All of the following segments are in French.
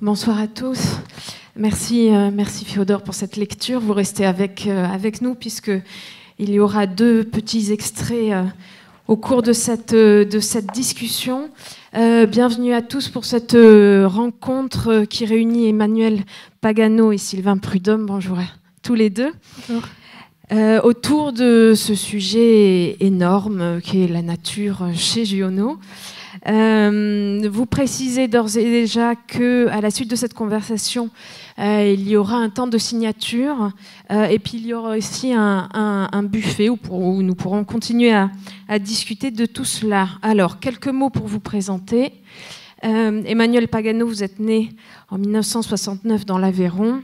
Bonsoir à tous. Merci, merci Féodor pour cette lecture. Vous restez avec nous puisqu'il y aura deux petits extraits au cours de cette discussion. Bienvenue à tous pour cette rencontre qui réunit Emmanuel Pagano et Sylvain Prudhomme. Bonjour à tous les deux. Bonjour. Autour de ce sujet énorme qui est la nature chez Giono. Vous précisez d'ores et déjà qu'à la suite de cette conversation, il y aura un temps de signature et puis il y aura aussi un buffet où nous pourrons continuer à discuter de tout cela. Alors, quelques mots pour vous présenter. Emmanuel Pagano, vous êtes né en 1969 dans l'Aveyron.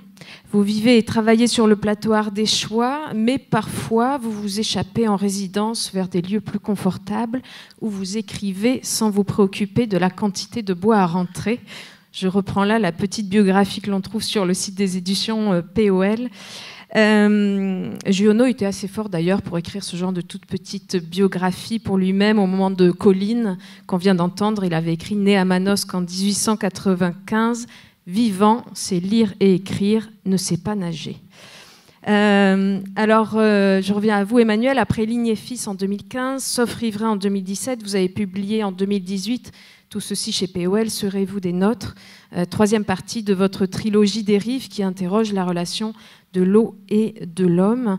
Vous vivez et travaillez sur le plateau ardéchois, mais parfois vous vous échappez en résidence vers des lieux plus confortables où vous écrivez sans vous préoccuper de la quantité de bois à rentrer. Je reprends là la petite biographie que l'on trouve sur le site des éditions POL. Giono était assez fort d'ailleurs pour écrire ce genre de toute petite biographie pour lui-même au moment de Colline qu'on vient d'entendre. Il avait écrit né à Manosque en 1895. Vivant, c'est lire et écrire, ne sait pas nager. Je reviens à vous, Emmanuel. Après Ligne et Fils en 2015, Sauf Riverain en 2017, vous avez publié en 2018 tout ceci chez POL, Serez-vous des nôtres, troisième partie de votre trilogie des rives qui interroge la relation de l'eau et de l'homme.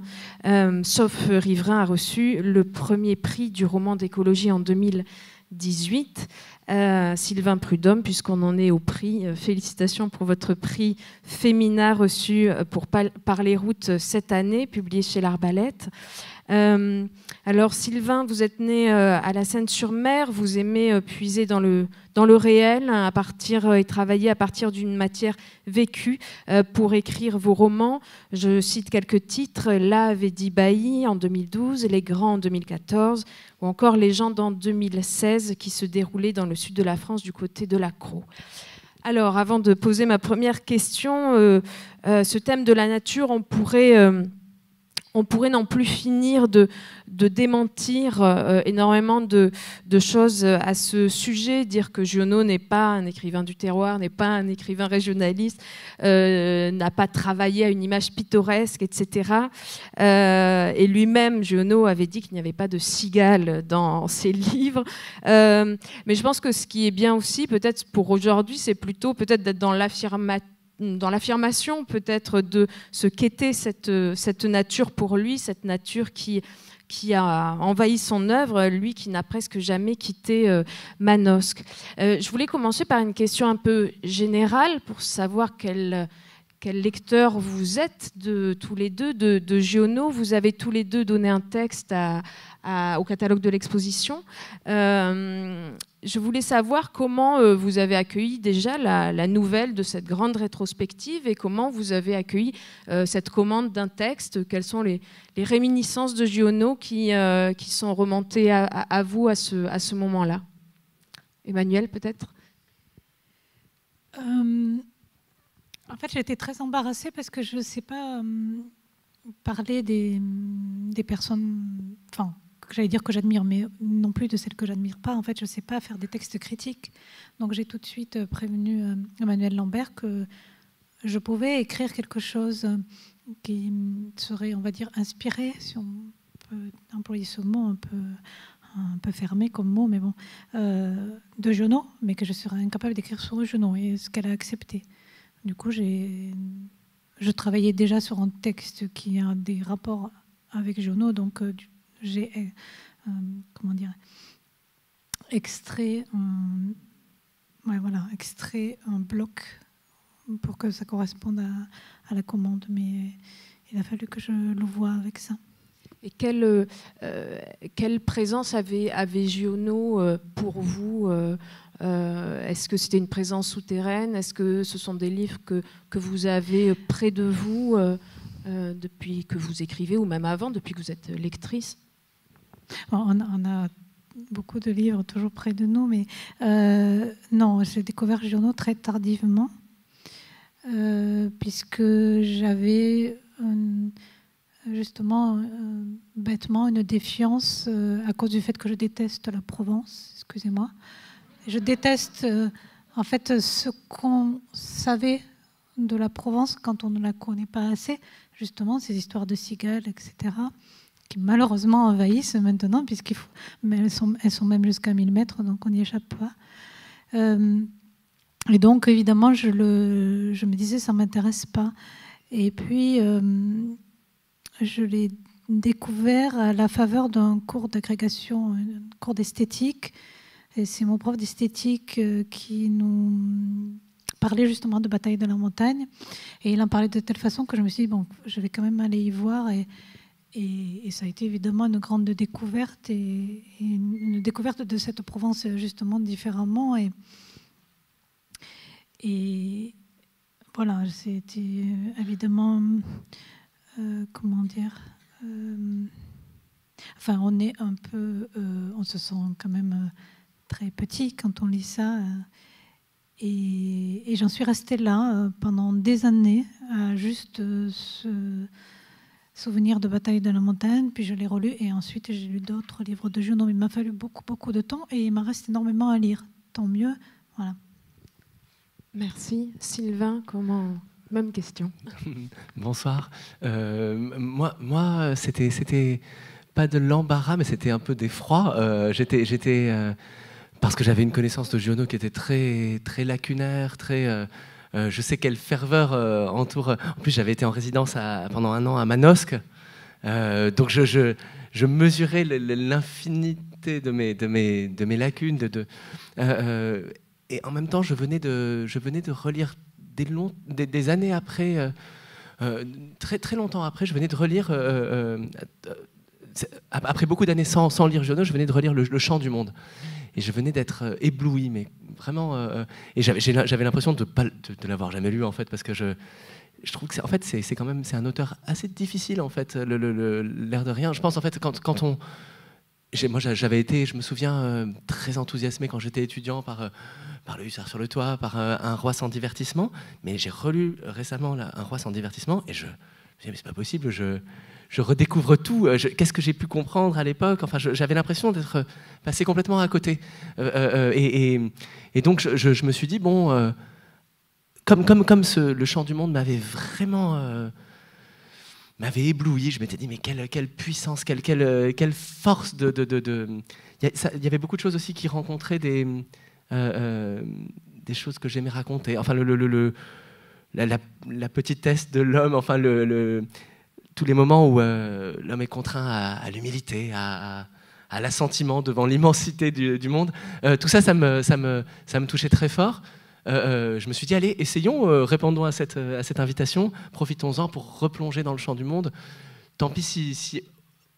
Sauf Riverain a reçu le premier prix du roman d'écologie en 2018. Sylvain Prudhomme, puisqu'on en est au prix, félicitations pour votre prix Femina reçu pour Parler route cette année, publié chez l'Arbalète. Alors Sylvain, vous êtes né à la Seine-sur-Mer, vous aimez puiser dans le réel et travailler à partir d'une matière vécue pour écrire vos romans. Je cite quelques titres, La Védie Bailly en 2012, Les Grands en 2014, ou encore Légende en 2016 qui se déroulait dans le sud de la France du côté de l'Accro. Alors avant de poser ma première question, ce thème de la nature, on pourrait n'en plus finir de démentir énormément de choses à ce sujet, dire que Giono n'est pas un écrivain du terroir, n'est pas un écrivain régionaliste, n'a pas travaillé à une image pittoresque, etc. Et lui-même, Giono avait dit qu'il n'y avait pas de cigale dans ses livres. Mais je pense que ce qui est bien aussi, peut-être pour aujourd'hui, c'est plutôt peut-être d'être dans l'affirmation peut-être de ce qu'était cette nature pour lui, cette nature qui a envahi son œuvre, lui qui n'a presque jamais quitté Manosque. Je voulais commencer par une question un peu générale pour savoir quel lecteur vous êtes tous les deux de Giono. Vous avez tous les deux donné un texte au catalogue de l'exposition. Je voulais savoir comment vous avez accueilli déjà la nouvelle de cette grande rétrospective et comment vous avez accueilli cette commande d'un texte. Quelles sont les réminiscences de Giono qui sont remontées à vous à ce moment-là? Emmanuel, peut-être? En fait, j'ai été très embarrassée parce que je ne sais pas parler des personnes... Enfin, j'allais dire que j'admire, mais non plus de celles que j'admire pas. En fait, je ne sais pas faire des textes critiques. Donc, j'ai tout de suite prévenu Emmanuel Lambert que je pouvais écrire quelque chose qui serait, on va dire, inspiré, si on peut employer ce mot un peu fermé comme mot, mais bon, de Giono, mais que je serais incapable d'écrire sur Giono, et ce qu'elle a accepté. Du coup, je travaillais déjà sur un texte qui a des rapports avec Giono, donc j'ai extrait un bloc pour que ça corresponde à la commande, mais il a fallu que je le voie avec ça. Et quelle présence avait Giono pour vous? Est-ce que c'était une présence souterraine? Est-ce que ce sont des livres que vous avez près de vous depuis que vous écrivez, ou même avant, depuis que vous êtes lectrice? On a beaucoup de livres toujours près de nous, mais non, j'ai découvert Giono très tardivement, puisque j'avais justement bêtement une défiance à cause du fait que je déteste la Provence, excusez-moi. Je déteste En fait, ce qu'on savait de la Provence, quand on ne la connaît pas assez, justement, ces histoires de cigales, etc., qui malheureusement envahissent maintenant, mais elles sont même jusqu'à 1000 mètres, donc on n'y échappe pas. Et donc, évidemment, je me disais, ça ne m'intéresse pas. Et puis, je l'ai découvert à la faveur d'un cours d'agrégation, un cours d'esthétique. Et c'est mon prof d'esthétique qui nous parlait justement de Bataille de la montagne. Et il en parlait de telle façon que je me suis dit, bon, je vais quand même aller y voir. Et ça a été évidemment une grande découverte, et une découverte de cette Provence justement différemment. Et voilà, c'était évidemment, comment dire, enfin on est un peu, on se sent quand même très petit quand on lit ça. Et j'en suis restée là pendant des années, à juste se souvenir de Bataille de la montagne, puis je l'ai relu, et ensuite j'ai lu d'autres livres de Giono. Il m'a fallu beaucoup de temps, et il m'en reste énormément à lire. Tant mieux, voilà. Merci. Sylvain, même question. Bonsoir. Moi, c'était pas de l'embarras, mais c'était un peu d'effroi. Parce que j'avais une connaissance de Giono qui était très, très lacunaire, très... je sais quelle ferveur entoure... En plus, j'avais été en résidence pendant 1 an à Manosque. Donc, je mesurais l'infinité de mes lacunes. Et en même temps, je venais de relire des années après, très, très longtemps après, je venais de relire... après beaucoup d'années sans lire Giono, je venais de relire Le Chant du Monde. Et je venais d'être ébloui, mais vraiment... et j'avais l'impression de l'avoir jamais lu, en fait, parce que je trouve que c'est quand même un auteur assez difficile, en fait, l'air de rien. Je pense, en fait, quand on... Moi, j'avais été, je me souviens, très enthousiasmé quand j'étais étudiant par Le Hussard sur le toit, par Un roi sans divertissement. Mais j'ai relu récemment Un roi sans divertissement, et je me disais, mais c'est pas possible, je redécouvre tout. Qu'est-ce que j'ai pu comprendre à l'époque? Enfin, j'avais l'impression d'être passé complètement à côté. Et donc, je me suis dit, bon, comme Le Chant du Monde m'avait vraiment... m'avait ébloui, je m'étais dit, mais quelle puissance, quelle force Il y avait beaucoup de choses aussi qui rencontraient des choses que j'aimais raconter. Enfin, la petitesse de l'homme, enfin, tous les moments où l'homme est contraint à l'humilité, à l'assentiment devant l'immensité du monde. Tout ça, ça me touchait très fort. Je me suis dit, allez, essayons, répondons à cette invitation, profitons-en pour replonger dans le champ du monde. Tant pis si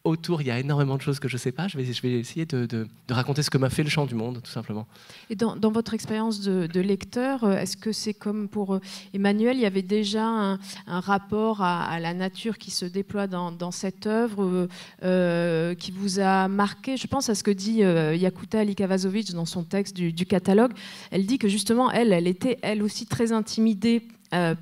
autour, il y a énormément de choses que je ne sais pas, je vais essayer de raconter ce que m'a fait le champ du monde, tout simplement. Et dans votre expérience de lecteur, est-ce que c'est comme pour Emmanuel, il y avait déjà un rapport à la nature qui se déploie dans cette œuvre qui vous a marqué? Je pense à ce que dit Jakuta Likavazovic dans son texte du catalogue. Elle dit que justement, elle était elle aussi très intimidée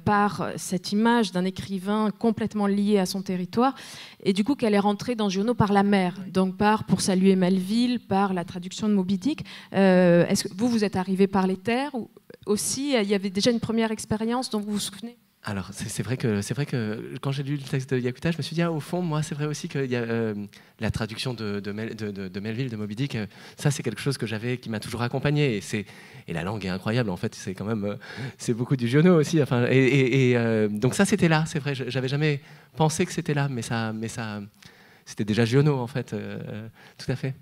par cette image d'un écrivain complètement lié à son territoire, et du coup qu'elle est rentrée dans Giono par la mer, donc Pour saluer Melville, par la traduction de Moby Dick. Est-ce que vous êtes arrivé par les terres, ou aussi il y avait déjà une première expérience dont vous vous souvenez? Alors, c'est vrai que quand j'ai lu le texte de Jakuta, je me suis dit, au fond, moi, c'est vrai aussi qu'il y a la traduction de Melville, de Moby Dick, ça, c'est quelque chose qui m'a toujours accompagné. Et la langue est incroyable, en fait, c'est quand même... c'est beaucoup du Giono aussi. Enfin, donc ça, c'était là, c'est vrai. J'avais jamais pensé que c'était là, mais c'était déjà Giono, en fait, tout à fait.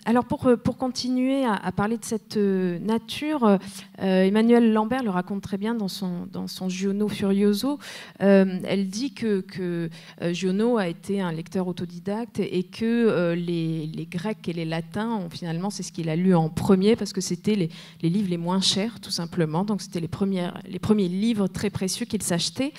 Alors pour continuer à parler de cette nature, Emmanuelle Lambert le raconte très bien dans son Giono Furioso. Elle dit que Giono a été un lecteur autodidacte, et que les Grecs et les Latins, finalement, c'est ce qu'il a lu en premier, parce que c'était les livres les moins chers, tout simplement. Donc c'était les premiers livres très précieux qu'il s'achetait.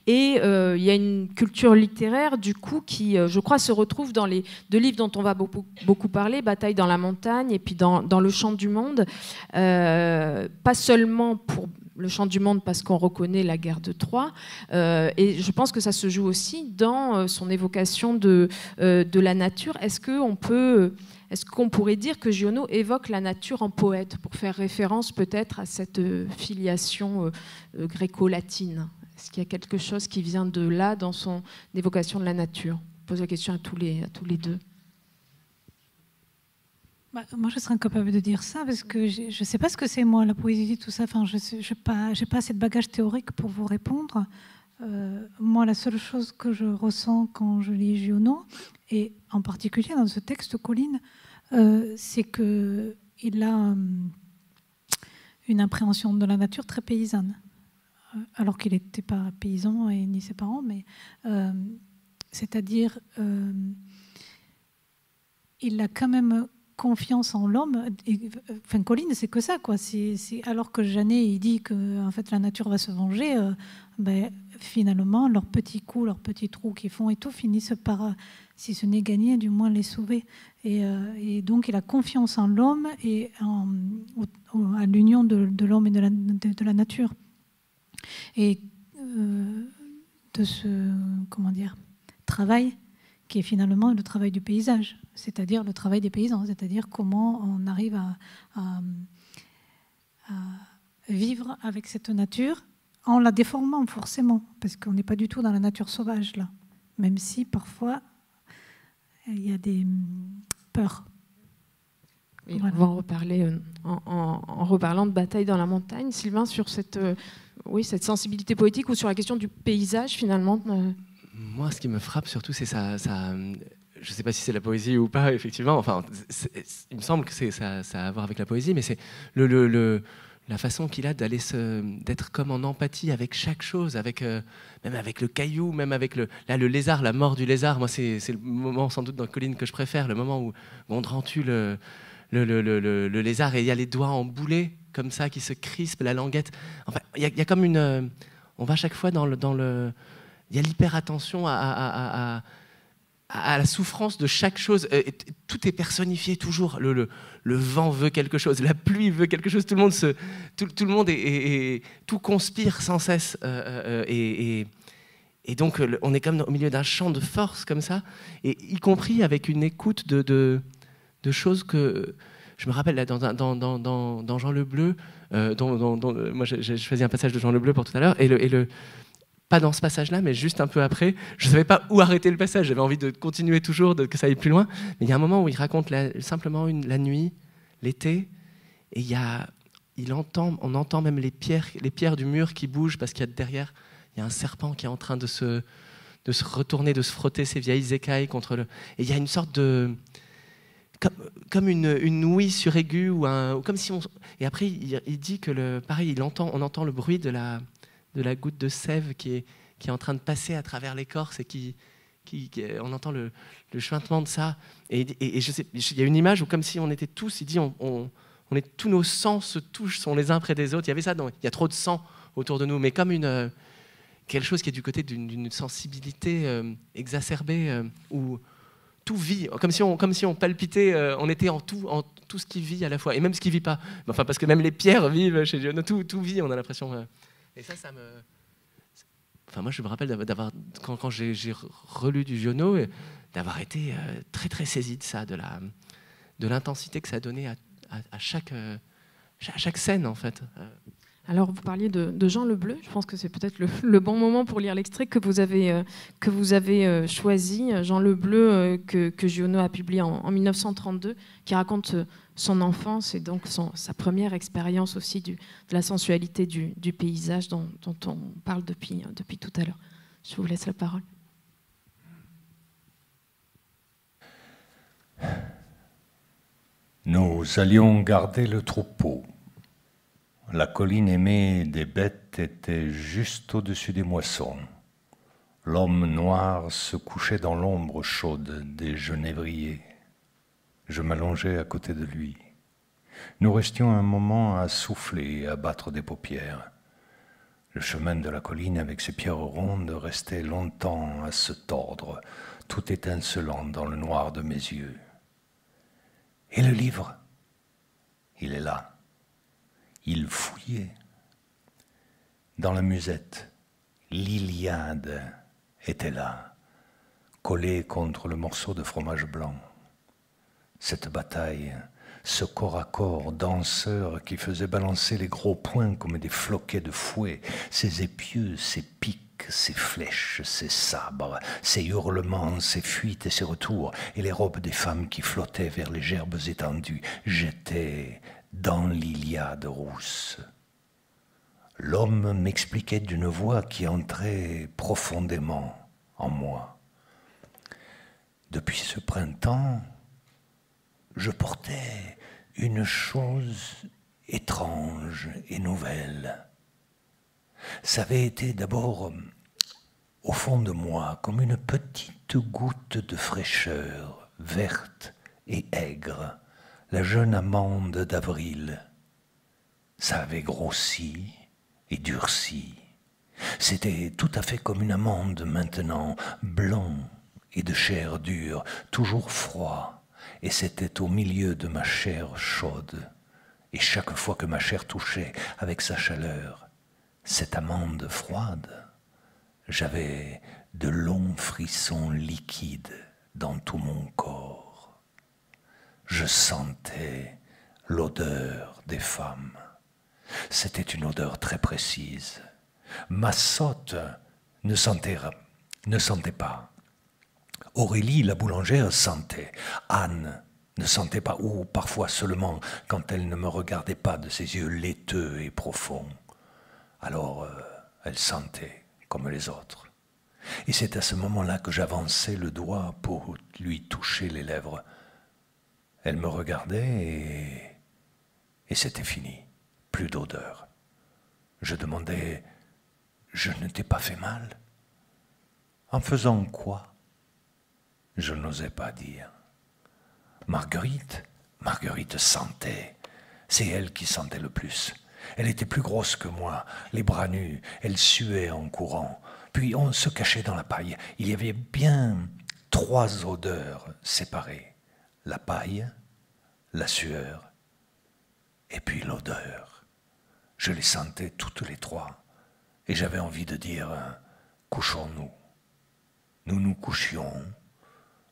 Et il y a une culture littéraire, du coup, qui, je crois, se retrouve dans les 2 livres dont on va beaucoup parler, Bataille dans la montagne et puis dans Le Chant du Monde. Pas seulement pour le chant du monde parce qu'on reconnaît la guerre de Troie. Et je pense que ça se joue aussi dans son évocation de la nature. Est-ce qu'on pourrait dire que Giono évoque la nature en poète, pour faire référence peut-être à cette filiation gréco-latine? Est-ce qu'il y a quelque chose qui vient de là dans son évocation de la nature? Je pose la question à tous les deux. Moi, je serais incapable de dire ça parce que je ne sais pas ce que c'est, moi, la poésie, tout ça. Enfin, je n'ai pas assez de bagage théorique pour vous répondre. Moi, la seule chose que je ressens quand je lis Giono, et en particulier dans ce texte Colline, c'est qu'il a une appréhension de la nature très paysanne. Alors qu'il n'était pas paysan, et ni ses parents, mais c'est-à-dire il a quand même confiance en l'homme. Enfin, Colline, c'est que ça, quoi. Alors que Janet, il dit que en fait, la nature va se venger, finalement, leurs petits coups, leurs petits trous qu'ils font et tout, finissent par, si ce n'est gagner, du moins les sauver. Et donc, il a confiance en l'homme et à l'union de l'homme et de la nature. Et de ce travail qui est finalement le travail du paysage, c'est-à-dire le travail des paysans, c'est-à-dire comment on arrive à vivre avec cette nature en la déformant forcément, parce qu'on n'est pas du tout dans la nature sauvage là, même si parfois il y a des peurs. Oui, voilà. On va en reparler en reparlant de Bataille dans la montagne. Sylvain, sur cette sensibilité poétique ou sur la question du paysage finalement. Moi, ce qui me frappe surtout, c'est ça. Je ne sais pas si c'est la poésie ou pas, effectivement. Enfin, il me semble que ça a à voir avec la poésie, mais c'est la façon qu'il a d'être comme en empathie avec chaque chose, même avec le caillou, même avec le lézard, la mort du lézard. Moi, c'est le moment sans doute dans Colline que je préfère, le moment où Gondran tue le lézard et il y a les doigts emboulés comme ça qui se crispent, la languette. Enfin, il y a comme une... on va chaque fois dans le il y a l'hyper-attention à la souffrance de chaque chose. Tout est personnifié toujours. Le vent veut quelque chose, la pluie veut quelque chose. Tout le monde tout conspire sans cesse. Et donc, on est comme au milieu d'un champ de force comme ça, et y compris avec une écoute de choses que... Je me rappelle là, dans Jean le Bleu, moi j'ai choisi un passage de Jean le Bleu pour tout à l'heure, pas dans ce passage-là, mais juste un peu après. Je ne savais pas où arrêter le passage. J'avais envie de continuer toujours, que ça aille plus loin. Mais il y a un moment où il raconte simplement la nuit, l'été, et on entend même les pierres du mur qui bougent parce qu'il y a derrière, il y a un serpent qui est en train de se retourner, de se frotter ses vieilles écailles contre le... Et il y a une sorte de... Comme une ouïe suraiguë ou comme si on... Et après, il dit que pareil, on entend le bruit de la goutte de sève qui est en train de passer à travers l'écorce et on entend le chuintement de ça. Et je sais, il y a une image où comme si on était tous, il dit, tous nos sangs se touchent, sont les uns près des autres. Il y avait ça, il y a trop de sang autour de nous, mais comme quelque chose qui est du côté d'une sensibilité exacerbée où tout vit, comme si on palpitait, on était en tout ce qui vit à la fois, et même ce qui vit pas. Enfin, parce que même les pierres vivent chez Giono, tout vit, on a l'impression... Et ça me... Enfin, moi, je me rappelle d'avoir, quand j'ai relu du Giono, d'avoir été très, très saisi de ça, de l'intensité que ça donnait à chaque scène, en fait. Alors, vous parliez de Jean le Bleu. Je pense que c'est peut-être le bon moment pour lire l'extrait que vous avez choisi. Jean le Bleu, que Giono a publié en 1932, qui raconte son enfance et donc sa première expérience aussi de la sensualité du paysage dont on parle depuis tout à l'heure. Je vous laisse la parole. Nous allions garder le troupeau. La colline aimée des bêtes était juste au-dessus des moissons. L'homme noir se couchait dans l'ombre chaude des genévriers. Je m'allongeais à côté de lui. Nous restions un moment à souffler et à battre des paupières. Le chemin de la colline avec ses pierres rondes restait longtemps à se tordre, tout étincelant dans le noir de mes yeux. Et le livre, il est là. Il fouillait. Dans la musette, l'Iliade était là, collée contre le morceau de fromage blanc. Cette bataille, ce corps à corps danseur qui faisait balancer les gros poings comme des floquets de fouet, ces épieux, ces pics, ces flèches, ces sabres, ces hurlements, ces fuites et ces retours, et les robes des femmes qui flottaient vers les gerbes étendues. J'étais dans l'Iliade rousse. L'homme m'expliquait d'une voix qui entrait profondément en moi. Depuis ce printemps, je portais une chose étrange et nouvelle. Ça avait été d'abord au fond de moi comme une petite goutte de fraîcheur, verte et aigre, la jeune amande d'avril. Ça avait grossi et durci. C'était tout à fait comme une amande maintenant, blanc et de chair dure, toujours froid, et c'était au milieu de ma chair chaude. Et chaque fois que ma chair touchait avec sa chaleur cette amande froide, j'avais de longs frissons liquides dans tout mon corps. Je sentais l'odeur des femmes. C'était une odeur très précise. Massotte ne sentait pas. Aurélie, la boulangère, sentait. Anne ne sentait pas, ou parfois seulement quand elle ne me regardait pas de ses yeux laiteux et profonds. Alors, elle sentait comme les autres. Et c'est à ce moment-là que j'avançai le doigt pour lui toucher les lèvres. Elle me regardait et c'était fini. Plus d'odeur. Je demandais, je ne t'ai pas fait mal? En faisant quoi? Je n'osais pas dire. Marguerite sentait. C'est elle qui sentait le plus. Elle était plus grosse que moi, les bras nus, elle suait en courant. Puis on se cachait dans la paille. Il y avait bien 3 odeurs séparées. La paille, la sueur et puis l'odeur. Je les sentais toutes les 3 et j'avais envie de dire « couchons-nous ». Nous nous couchions.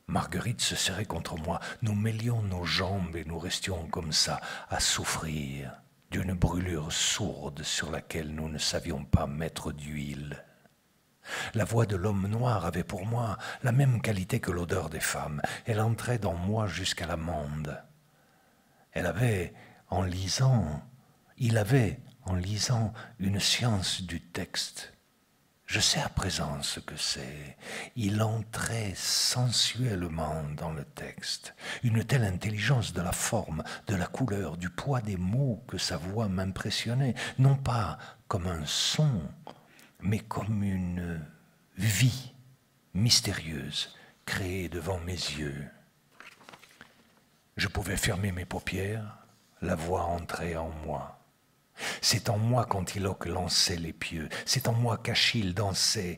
Marguerite se serrait contre moi. Nous mêlions nos jambes et nous restions comme ça à souffrir d'une brûlure sourde sur laquelle nous ne savions pas mettre d'huile. La voix de l'homme noir avait pour moi la même qualité que l'odeur des femmes. Elle entrait dans moi jusqu'à l'amande. Il avait, en lisant, une science du texte. Je sais à présent ce que c'est. Il entrait sensuellement dans le texte. Une telle intelligence de la forme, de la couleur, du poids des mots que sa voix m'impressionnait, non pas comme un son, mais comme une vie mystérieuse créée devant mes yeux. Je pouvais fermer mes paupières, la voix entrait en moi. C'est en moi qu'Antiloque lançait les pieux, c'est en moi qu'Achille dansait,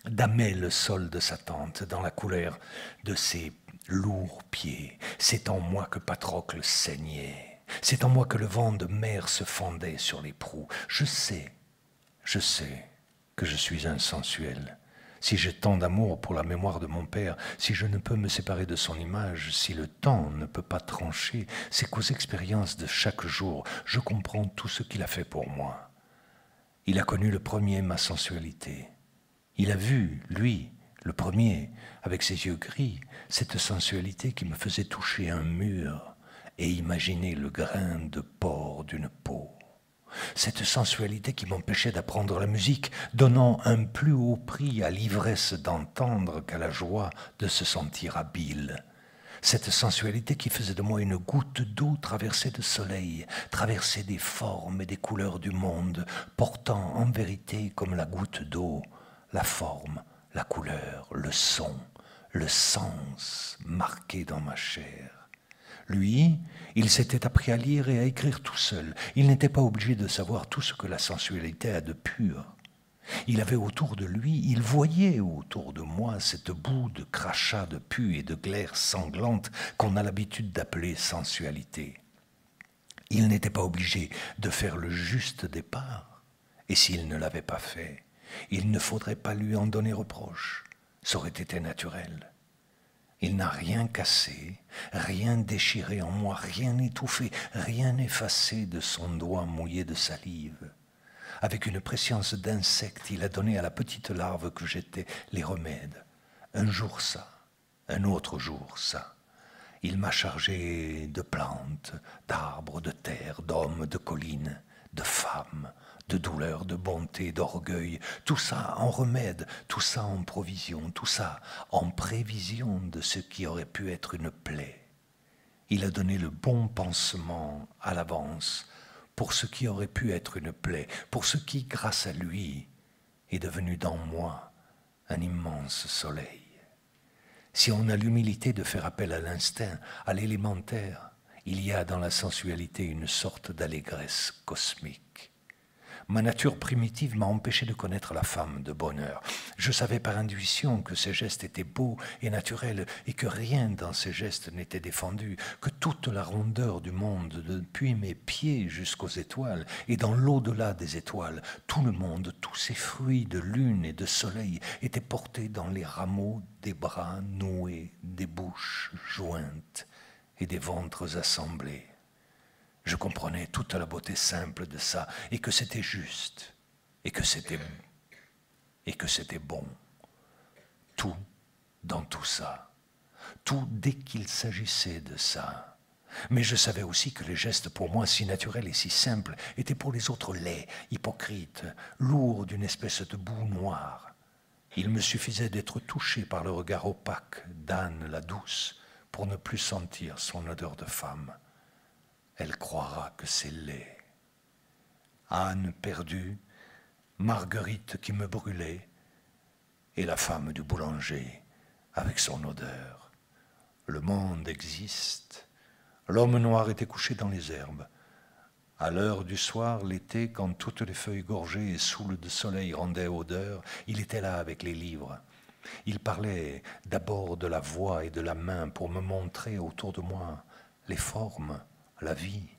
damait le sol de sa tente dans la couleur de ses lourds pieds. C'est en moi que Patrocle saignait, c'est en moi que le vent de mer se fendait sur les proues. Je sais que je suis insensuel. Si j'ai tant d'amour pour la mémoire de mon père, si je ne peux me séparer de son image, si le temps ne peut pas trancher, c'est qu'aux expériences de chaque jour, je comprends tout ce qu'il a fait pour moi. Il a connu le premier ma sensualité. Il a vu, lui, le premier, avec ses yeux gris, cette sensualité qui me faisait toucher un mur et imaginer le grain de porc d'une peau. Cette sensualité qui m'empêchait d'apprendre la musique, donnant un plus haut prix à l'ivresse d'entendre qu'à la joie de se sentir habile. Cette sensualité qui faisait de moi une goutte d'eau traversée de soleil, traversée des formes et des couleurs du monde, portant en vérité comme la goutte d'eau, la forme, la couleur, le son, le sens marqué dans ma chair. Lui, il s'était appris à lire et à écrire tout seul. Il n'était pas obligé de savoir tout ce que la sensualité a de pur. Il avait autour de lui, il voyait autour de moi cette boue de crachats, de pus et de glaires sanglantes qu'on a l'habitude d'appeler sensualité. Il n'était pas obligé de faire le juste départ Et s'il ne l'avait pas fait, il ne faudrait pas lui en donner reproche. Ça aurait été naturel. Il n'a rien cassé, rien déchiré en moi, rien étouffé, rien effacé de son doigt mouillé de salive. Avec une prescience d'insecte, il a donné à la petite larve que j'étais les remèdes. Un jour ça, un autre jour ça. Il m'a chargé de plantes, d'arbres, de terre, d'hommes, de collines, de femmes, de douleur, de bonté, d'orgueil, tout ça en remède, tout ça en provision, tout ça en prévision de ce qui aurait pu être une plaie. Il a donné le bon pansement à l'avance pour ce qui aurait pu être une plaie, pour ce qui, grâce à lui, est devenu dans moi un immense soleil. Si on a l'humilité de faire appel à l'instinct, à l'élémentaire, il y a dans la sensualité une sorte d'allégresse cosmique. Ma nature primitive m'a empêché de connaître la femme de bonheur. Je savais par intuition que ses gestes étaient beaux et naturels et que rien dans ses gestes n'était défendu, que toute la rondeur du monde, depuis mes pieds jusqu'aux étoiles et dans l'au-delà des étoiles, tout le monde, tous ces fruits de lune et de soleil étaient portés dans les rameaux des bras noués, des bouches jointes et des ventres assemblés. Je comprenais toute la beauté simple de ça, et que c'était juste, et que c'était bon. Tout dans tout ça. Tout dès qu'il s'agissait de ça. Mais je savais aussi que les gestes pour moi si naturels et si simples étaient pour les autres laids, hypocrites, lourds d'une espèce de boue noire. Il me suffisait d'être touché par le regard opaque d'Anne la douce pour ne plus sentir son odeur de femme. Elle croira que c'est laid. Anne perdue, Marguerite qui me brûlait, et la femme du boulanger avec son odeur. Le monde existe. L'homme noir était couché dans les herbes. À l'heure du soir, l'été, quand toutes les feuilles gorgées et saoules de soleil rendaient odeur, il était là avec les livres. Il parlait d'abord de la voix et de la main pour me montrer autour de moi les formes, la vie.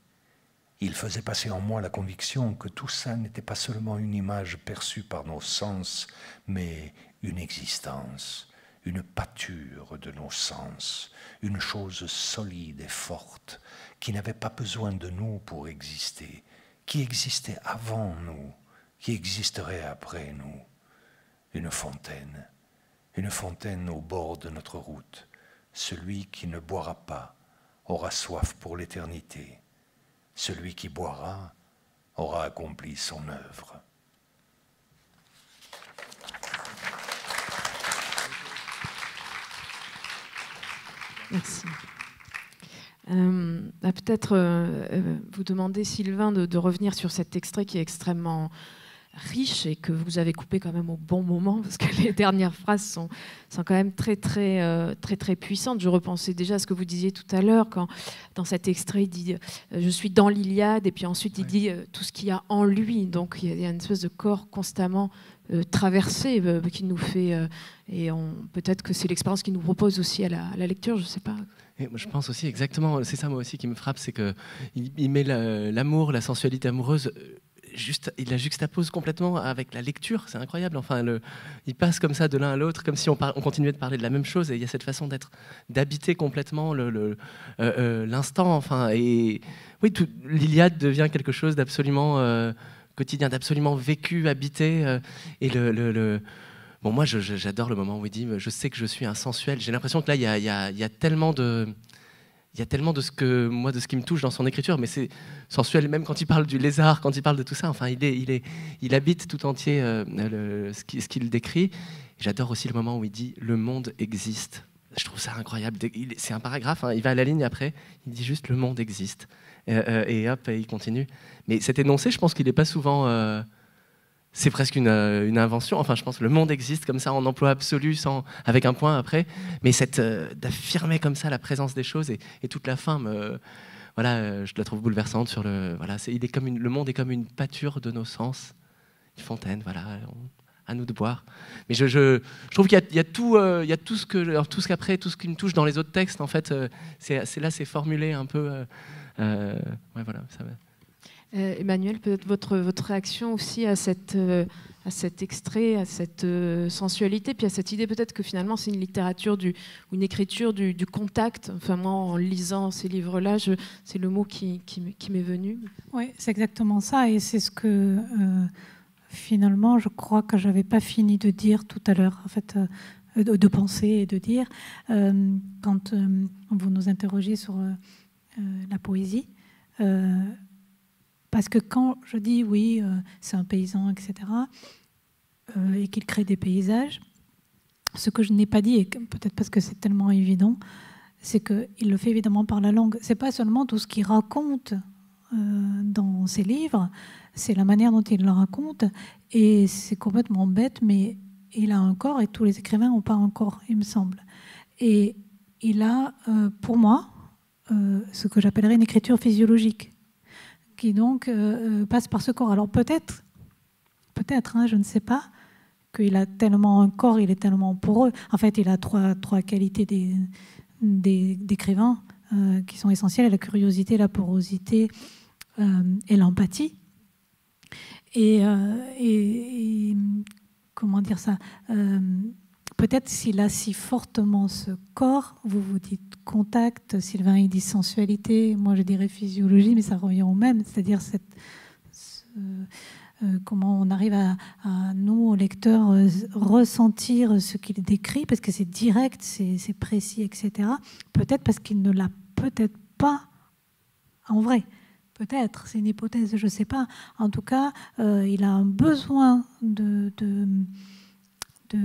Il faisait passer en moi la conviction que tout ça n'était pas seulement une image perçue par nos sens, mais une existence, une pâture de nos sens, une chose solide et forte, qui n'avait pas besoin de nous pour exister, qui existait avant nous, qui existerait après nous. Une fontaine au bord de notre route. Celui qui ne boira pas aura soif pour l'éternité. Celui qui boira aura accompli son œuvre. Merci. Peut-être vous demander, Sylvain, de revenir sur cet extrait qui est extrêmement riche et que vous avez coupé quand même au bon moment, parce que les dernières phrases sont quand même très puissantes. Je repensais déjà à ce que vous disiez tout à l'heure, quand dans cet extrait il dit je suis dans l'Iliade, et puis ensuite il dit tout ce qu'il y a en lui. Donc il y a une espèce de corps constamment traversé qui nous fait et peut-être que c'est l'expérience qu'il nous propose aussi à la lecture, je sais pas. Et moi, je pense aussi exactement, c'est ça moi aussi qui me frappe, c'est que il met l'amour, la sensualité amoureuse. Il la juxtapose complètement avec la lecture, c'est incroyable. Enfin, il passe comme ça de l'un à l'autre, comme si on continuait de parler de la même chose. Et il y a cette façon d'habiter complètement l'instant. Enfin, et oui, l'Iliade devient quelque chose d'absolument quotidien, d'absolument vécu, habité. Et bon, moi, j'adore le moment où il dit « Je sais que je suis un sensuel ». J'ai l'impression que là, il y a tellement de... Il y a tellement de ce qui me touche dans son écriture, mais c'est sensuel même quand il parle du lézard, quand il parle de tout ça. Enfin, il habite tout entier ce qu'il décrit. J'adore aussi le moment où il dit « le monde existe ». Je trouve ça incroyable. C'est un paragraphe, hein, il va à la ligne après, il dit juste « le monde existe ». Et hop, et il continue. Mais cet énoncé, je pense qu'il n'est pas souvent... c'est presque une invention. Enfin, je pense que le monde existe comme ça en emploi absolu, avec un point après. Mais d'affirmer comme ça la présence des choses et toute la fin, je la trouve bouleversante. Le monde est comme une pâture de nos sens, une fontaine. À nous de boire. Mais je trouve qu'il y a tout ce qu'après, tout ce qui me touche dans les autres textes. En fait, c'est formulé un peu. Ça va. Emmanuel, peut-être votre réaction aussi à cet extrait, à cette sensualité, puis à cette idée peut-être que finalement c'est une littérature ou une écriture du contact. Enfin, moi, en lisant ces livres-là, c'est le mot qui m'est venu. Oui, c'est exactement ça, et c'est ce que finalement je crois que j'avais pas fini de dire tout à l'heure, en fait, de penser et de dire quand vous nous interrogez sur la poésie. Parce que quand je dis oui, c'est un paysan, etc., et qu'il crée des paysages, ce que je n'ai pas dit, et peut-être parce que c'est tellement évident, c'est qu'il le fait évidemment par la langue. C'est pas seulement tout ce qu'il raconte dans ses livres, c'est la manière dont il le raconte, et c'est complètement bête, mais il a un corps, et tous les écrivains n'ont pas un corps, il me semble. Et il a, pour moi, ce que j'appellerais une écriture physiologique, qui donc passe par ce corps. Alors peut-être, hein, je ne sais pas, qu'il a tellement un corps, il est tellement poreux. En fait, il a trois qualités d'écrivain qui sont essentielles: la curiosité, la porosité et l'empathie. Et comment dire ça, peut-être s'il a si fortement ce corps, vous dites contact, Sylvain il dit sensualité, moi je dirais physiologie, mais ça revient au même, c'est-à-dire comment on arrive à nous, lecteurs, ressentir ce qu'il décrit, parce que c'est direct, c'est précis, etc. Peut-être parce qu'il ne l'a peut-être pas en vrai. Peut-être, c'est une hypothèse, je ne sais pas. En tout cas, il a un besoin de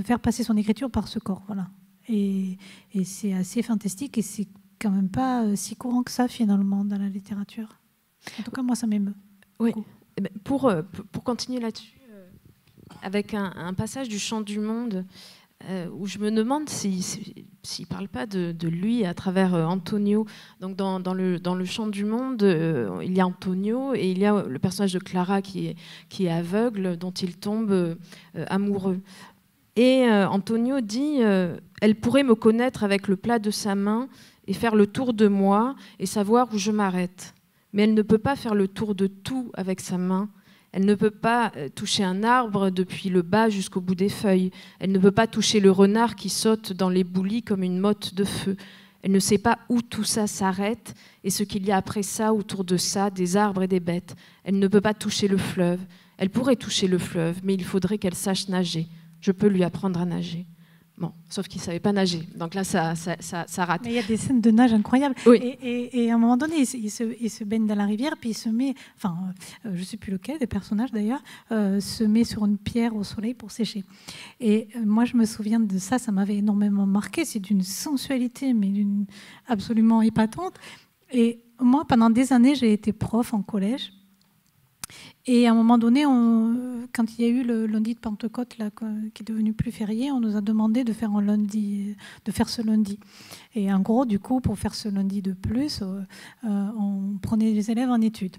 faire passer son écriture par ce corps, voilà. Et c'est assez fantastique, et c'est quand même pas si courant que ça finalement dans la littérature. En tout cas, moi, ça m'émeut. Oui. Pour continuer là-dessus, avec un passage du Chant du Monde, où je me demande s'il ne parle pas de lui à travers Antonio. Donc dans le Chant du Monde, il y a Antonio et il y a le personnage de Clara qui est aveugle, dont il tombe amoureux. Et Antonio dit elle pourrait me connaître avec le plat de sa main et faire le tour de moi et savoir où je m'arrête. Mais elle ne peut pas faire le tour de tout avec sa main. Elle ne peut pas toucher un arbre depuis le bas jusqu'au bout des feuilles. Elle ne peut pas toucher le renard qui saute dans les boulis comme une motte de feu. Elle ne sait pas où tout ça s'arrête et ce qu'il y a après ça, autour de ça, des arbres et des bêtes. Elle ne peut pas toucher le fleuve. Elle pourrait toucher le fleuve, mais il faudrait qu'elle sache nager. Je peux lui apprendre à nager. Bon, sauf qu'il ne savait pas nager. Donc là, ça rate. Mais il y a des scènes de nage incroyables. Oui. Et à un moment donné, il se baigne dans la rivière, puis il se met, je ne sais plus lequel, des personnages d'ailleurs, se met sur une pierre au soleil pour sécher. Et moi, je me souviens de ça, ça m'avait énormément marqué. C'est d'une sensualité, mais absolument épatante. Et moi, pendant des années, j'ai été prof en collège. Et à un moment donné, quand il y a eu le lundi de Pentecôte, là, qui est devenu plus férié, on nous a demandé de faire ce lundi. Et en gros, du coup, pour faire ce lundi de plus, on prenait les élèves en études.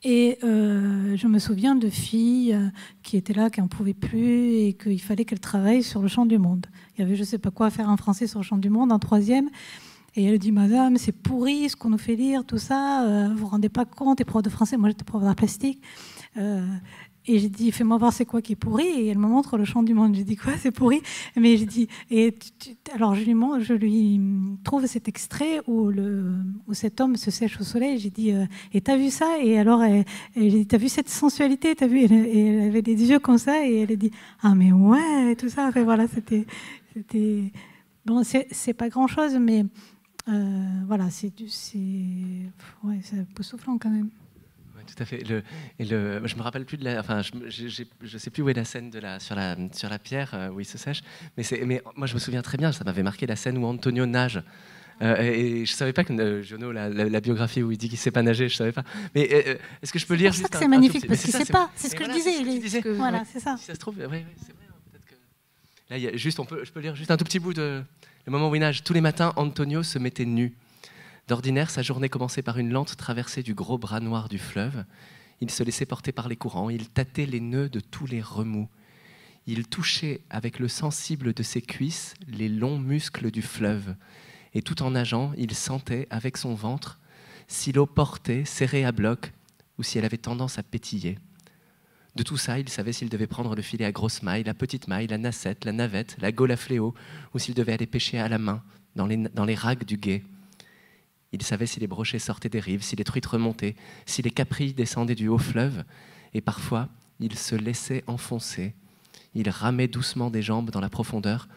Et je me souviens de filles qui étaient là, qui n'en pouvaient plus, et qu'il fallait qu'elles travaillent sur le Chant du Monde. Il y avait je ne sais pas quoi à faire en français sur le Chant du Monde, en troisième. Et elle dit, madame, c'est pourri ce qu'on nous fait lire, tout ça, vous ne vous rendez pas compte, t'es prof de français, moi j'étais prof d'art plastique. Et j'ai dit, fais-moi voir c'est quoi qui est pourri. Et elle me montre le Chant du Monde. J'ai dit, quoi, c'est pourri? Mais j'ai dit, alors je lui trouve cet extrait où cet homme se sèche au soleil. J'ai dit, et t'as vu ça? Et alors, j'ai dit, t'as vu cette sensualité? T'as vu? Et elle avait des yeux comme ça, et elle a dit, ah mais ouais, tout ça. Enfin, voilà, c'était bon, c'est pas grand-chose, mais voilà, c'est époustouflant quand même. Ouais, tout à fait. Je me rappelle plus de la. Enfin, je sais plus où est la scène sur la pierre où il se sèche. Mais moi, je me souviens très bien. Ça m'avait marqué la scène où Antonio nage. Et je savais pas que Giono, la biographie où il dit qu'il sait pas nager, je savais pas. Mais est-ce que je peux lire juste C'est pour ça que c'est magnifique, parce qu'il sait pas. C'est ce que je disais. Voilà, c'est ça. Si ça se trouve, ouais, c'est vrai. Peut-être que là, il y a juste, je peux lire juste un tout petit bout de. Le moment où il nage, tous les matins, Antonio se mettait nu. D'ordinaire, sa journée commençait par une lente traversée du gros bras noir du fleuve. Il se laissait porter par les courants, il tâtait les nœuds de tous les remous. Il touchait avec le sensible de ses cuisses les longs muscles du fleuve. Et tout en nageant, il sentait avec son ventre, si l'eau portait, serrée à bloc, ou si elle avait tendance à pétiller. De tout ça, il savait s'il devait prendre le filet à grosse maille, la petite maille, la nacette, la navette, la gaule à fléau, ou s'il devait aller pêcher à la main, dans les ragues du gué. Il savait si les brochets sortaient des rives, si les truites remontaient, si les caprilles descendaient du haut fleuve, et parfois, il se laissait enfoncer. Il ramait doucement des jambes dans la profondeur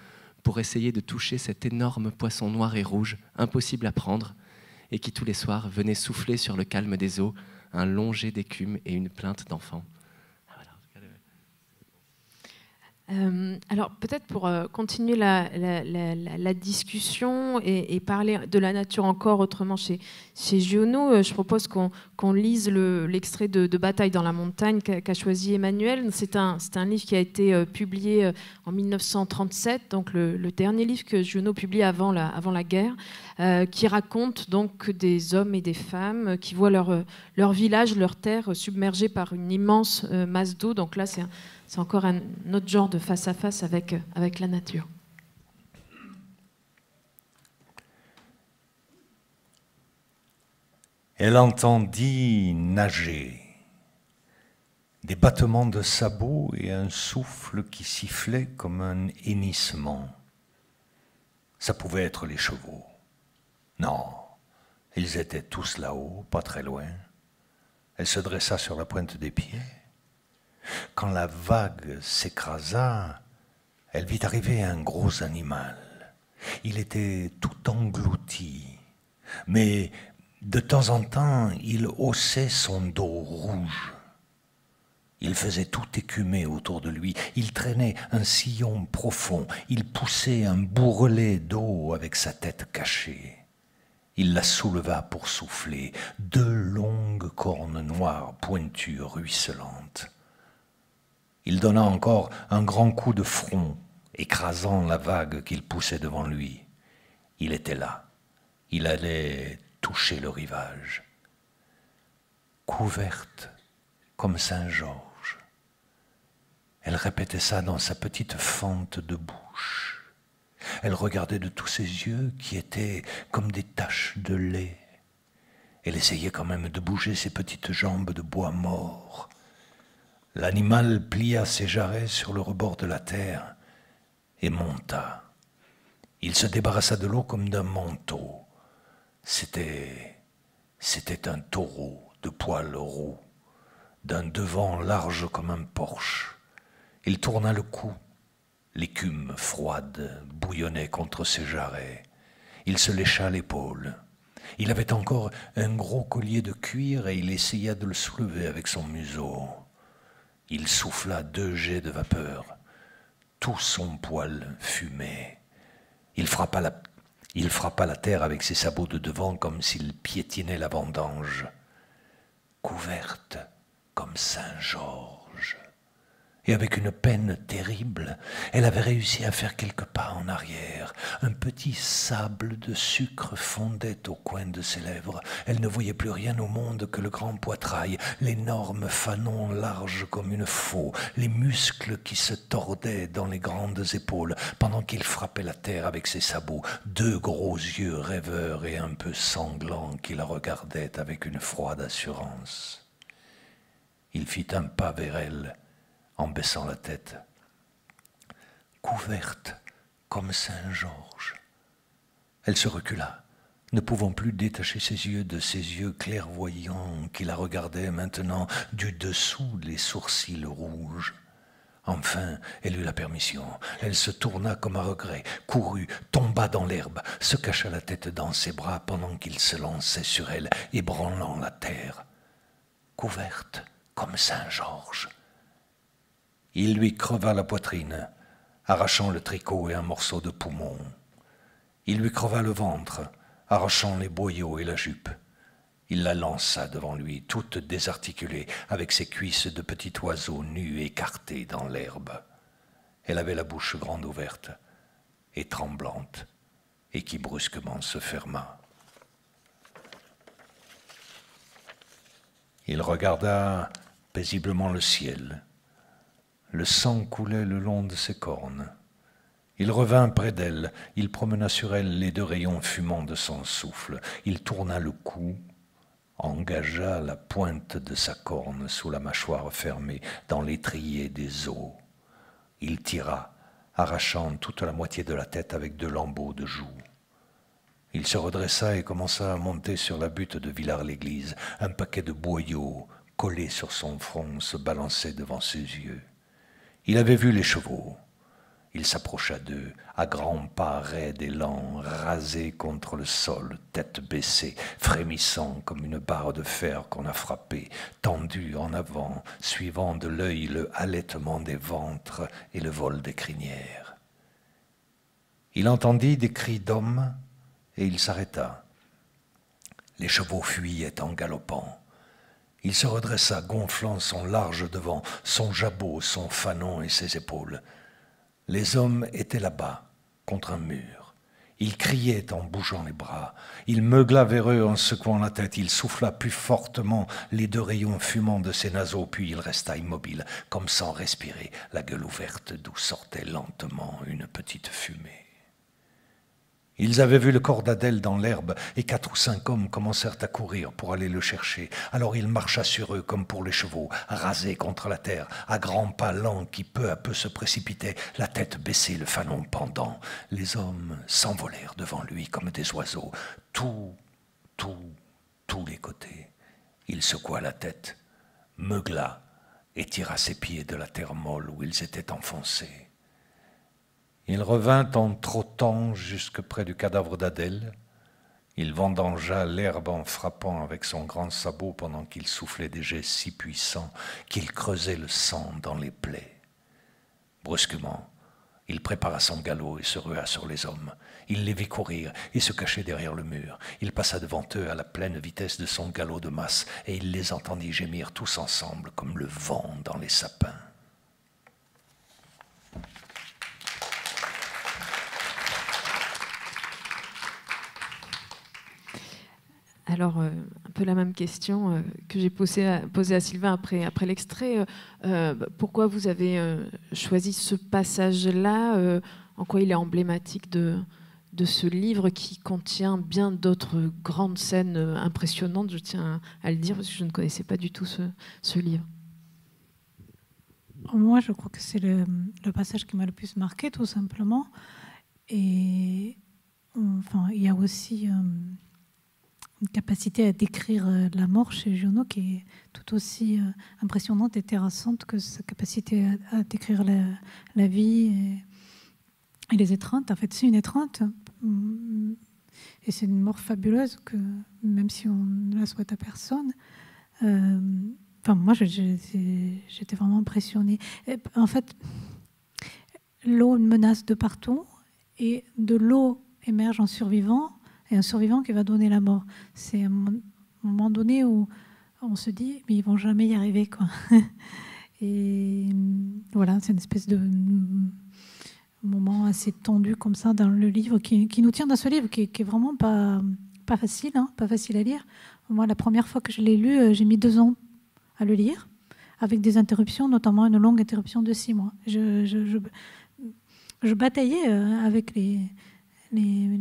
pour essayer de toucher cet énorme poisson noir et rouge, impossible à prendre, et qui tous les soirs venait souffler sur le calme des eaux un long jet d'écume et une plainte d'enfant. Alors peut-être pour continuer la discussion et parler de la nature encore autrement chez Giono, je propose qu'on lise l'extrait de Bataille dans la montagne qu'a choisi Emmanuel. C'est un livre qui a été publié en 1937, donc le dernier livre que Giono publie avant la guerre, qui raconte donc des hommes et des femmes qui voient leur village, leur terre submergés par une immense masse d'eau. Donc là, c'est encore un autre genre de face-à-face avec la nature. Elle entendit nager, des battements de sabots et un souffle qui sifflait comme un hennissement. Ça pouvait être les chevaux. Non, ils étaient tous là-haut, pas très loin. Elle se dressa sur la pointe des pieds. Quand la vague s'écrasa, elle vit arriver un gros animal. Il était tout englouti, mais de temps en temps, il haussait son dos rouge. Il faisait tout écumer autour de lui. Il traînait un sillon profond. Il poussait un bourrelet d'eau avec sa tête cachée. Il la souleva pour souffler. 2 longues cornes noires pointues ruisselantes. Il donna encore un grand coup de front, écrasant la vague qu'il poussait devant lui. Il était là. Il allait toucher le rivage. Couverte comme Saint-Georges. Elle répétait ça dans sa petite fente de bouche. Elle regardait de tous ses yeux qui étaient comme des taches de lait. Elle essayait quand même de bouger ses petites jambes de bois mort. L'animal plia ses jarrets sur le rebord de la terre et monta. Il se débarrassa de l'eau comme d'un manteau. C'était un taureau de poils roux, d'un devant large comme un porche. Il tourna le cou. L'écume froide bouillonnait contre ses jarrets. Il se lécha l'épaule. Il avait encore un gros collier de cuir et il essaya de le soulever avec son museau. Il souffla 2 jets de vapeur. Tout son poil fumait. Il frappa la terre avec ses sabots de devant comme s'il piétinait la vendange. Couverte comme Saint-Georges. Et avec une peine terrible, elle avait réussi à faire quelques pas en arrière. Un petit sable de sucre fondait au coin de ses lèvres. Elle ne voyait plus rien au monde que le grand poitrail, l'énorme fanon large comme une faux, les muscles qui se tordaient dans les grandes épaules, pendant qu'il frappait la terre avec ses sabots, 2 gros yeux rêveurs et un peu sanglants qui la regardaient avec une froide assurance. Il fit un pas vers elle, en baissant la tête. Couverte comme Saint-Georges. Elle se recula, ne pouvant plus détacher ses yeux de ses yeux clairvoyants qui la regardaient maintenant du dessous les sourcils rouges. Enfin, elle eut la permission. Elle se tourna comme à regret, courut, tomba dans l'herbe, se cacha la tête dans ses bras pendant qu'il se lançait sur elle, ébranlant la terre. Couverte comme Saint-Georges. Il lui creva la poitrine, arrachant le tricot et un morceau de poumon. Il lui creva le ventre, arrachant les boyaux et la jupe. Il la lança devant lui, toute désarticulée, avec ses cuisses de petit oiseau nu écartées dans l'herbe. Elle avait la bouche grande ouverte et tremblante, et qui brusquement se ferma. Il regarda paisiblement le ciel. Le sang coulait le long de ses cornes. Il revint près d'elle, il promena sur elle les 2 rayons fumants de son souffle. Il tourna le cou, engagea la pointe de sa corne sous la mâchoire fermée dans l'étrier des os. Il tira, arrachant toute la moitié de la tête avec 2 lambeaux de joue. Il se redressa et commença à monter sur la butte de Villars-l'Église. Un paquet de boyaux collés sur son front se balançait devant ses yeux. Il avait vu les chevaux. Il s'approcha d'eux, à grands pas raides et lents, rasés contre le sol, tête baissée, frémissant comme une barre de fer qu'on a frappée, tendue en avant, suivant de l'œil le halètement des ventres et le vol des crinières. Il entendit des cris d'hommes et il s'arrêta. Les chevaux fuyaient en galopant. Il se redressa, gonflant son large devant, son jabot, son fanon et ses épaules. Les hommes étaient là-bas, contre un mur. Il criait en bougeant les bras. Il meugla vers eux en secouant la tête. Il souffla plus fortement les 2 rayons fumants de ses naseaux, puis il resta immobile, comme sans respirer, la gueule ouverte d'où sortait lentement une petite fumée. Ils avaient vu le corps d'Adèle dans l'herbe et 4 ou 5 hommes commencèrent à courir pour aller le chercher. Alors il marcha sur eux comme pour les chevaux, rasés contre la terre, à grands pas lents qui peu à peu se précipitaient, la tête baissée, le fanon pendant. Les hommes s'envolèrent devant lui comme des oiseaux, tous les côtés. Il secoua la tête, meugla et tira ses pieds de la terre molle où ils étaient enfoncés. Il revint en trottant jusque près du cadavre d'Adèle. Il vendangea l'herbe en frappant avec son grand sabot pendant qu'il soufflait des jets si puissants qu'il creusait le sang dans les plaies. Brusquement, il prépara son galop et se rua sur les hommes. Il les vit courir et se cacher derrière le mur. Il passa devant eux à la pleine vitesse de son galop de masse et il les entendit gémir tous ensemble comme le vent dans les sapins. Alors, un peu la même question que j'ai posée à Sylvain après l'extrait. Pourquoi vous avez choisi ce passage-là en quoi il est emblématique de ce livre qui contient bien d'autres grandes scènes impressionnantes, je tiens à le dire, parce que je ne connaissais pas du tout ce livre. Moi, je crois que c'est le passage qui m'a le plus marqué, tout simplement. Et enfin, il y a aussi une capacité à décrire la mort chez Giono qui est tout aussi impressionnante et terrassante que sa capacité à décrire la vie et les étreintes. En fait, c'est une étreinte et c'est une mort fabuleuse que même si on ne la souhaite à personne. Enfin, moi, j'étais vraiment impressionnée. Et, en fait, l'eau menace de partout et de l'eau émerge un survivant et un survivant qui va donner la mort. C'est un moment donné où on se dit, mais ils vont jamais y arriver, quoi. Et voilà, c'est une espèce de moment assez tendu comme ça dans le livre qui nous tient dans ce livre qui est vraiment pas facile, hein, pas facile à lire. Moi, la première fois que je l'ai lu, j'ai mis 2 ans à le lire, avec des interruptions, notamment une longue interruption de 6 mois. Je bataillais avec les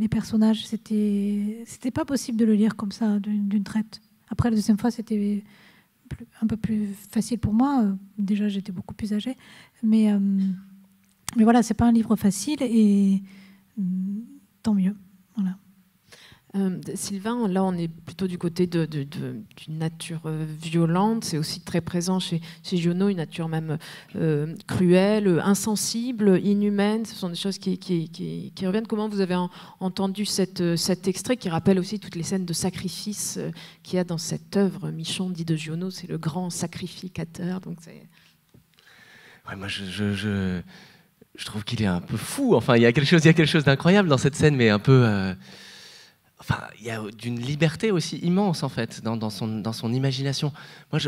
personnages. C'était pas possible de le lire comme ça, d'une traite. Après, la deuxième fois, c'était un peu plus facile pour moi. Déjà, j'étais beaucoup plus âgée. Mais voilà, c'est pas un livre facile et tant mieux. Voilà. Sylvain, là on est plutôt du côté d'une nature violente, c'est aussi très présent chez Giono, une nature même cruelle, insensible, inhumaine, ce sont des choses qui reviennent. Comment vous avez entendu cet extrait qui rappelle aussi toutes les scènes de sacrifice qu'il y a dans cette œuvre? Michon dit de Giono, c'est le grand sacrificateur. Donc ouais, moi je trouve qu'il est un peu fou, enfin il y a quelque chose d'incroyable dans cette scène, mais un peu... Enfin, il y a d'une liberté aussi immense en fait dans son imagination. Moi,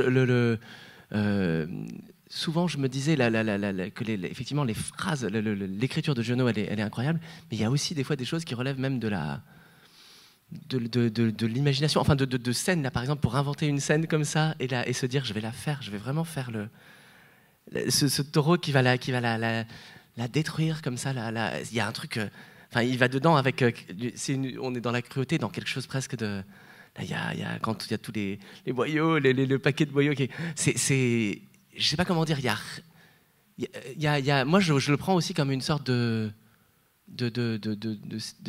souvent, je me disais que effectivement les phrases, l'écriture de Giono, elle est incroyable, mais il y a aussi des fois des choses qui relèvent même de l'imagination, enfin de scènes là, par exemple, pour inventer une scène comme ça et se dire je vais vraiment faire ce taureau qui va la détruire comme ça. Il y a un truc. Enfin, il va dedans avec. On est dans la cruauté, dans quelque chose presque de. Là, quand il y a tous les boyaux, le paquet de boyaux. Je sais pas comment dire. Moi, je le prends aussi comme une sorte de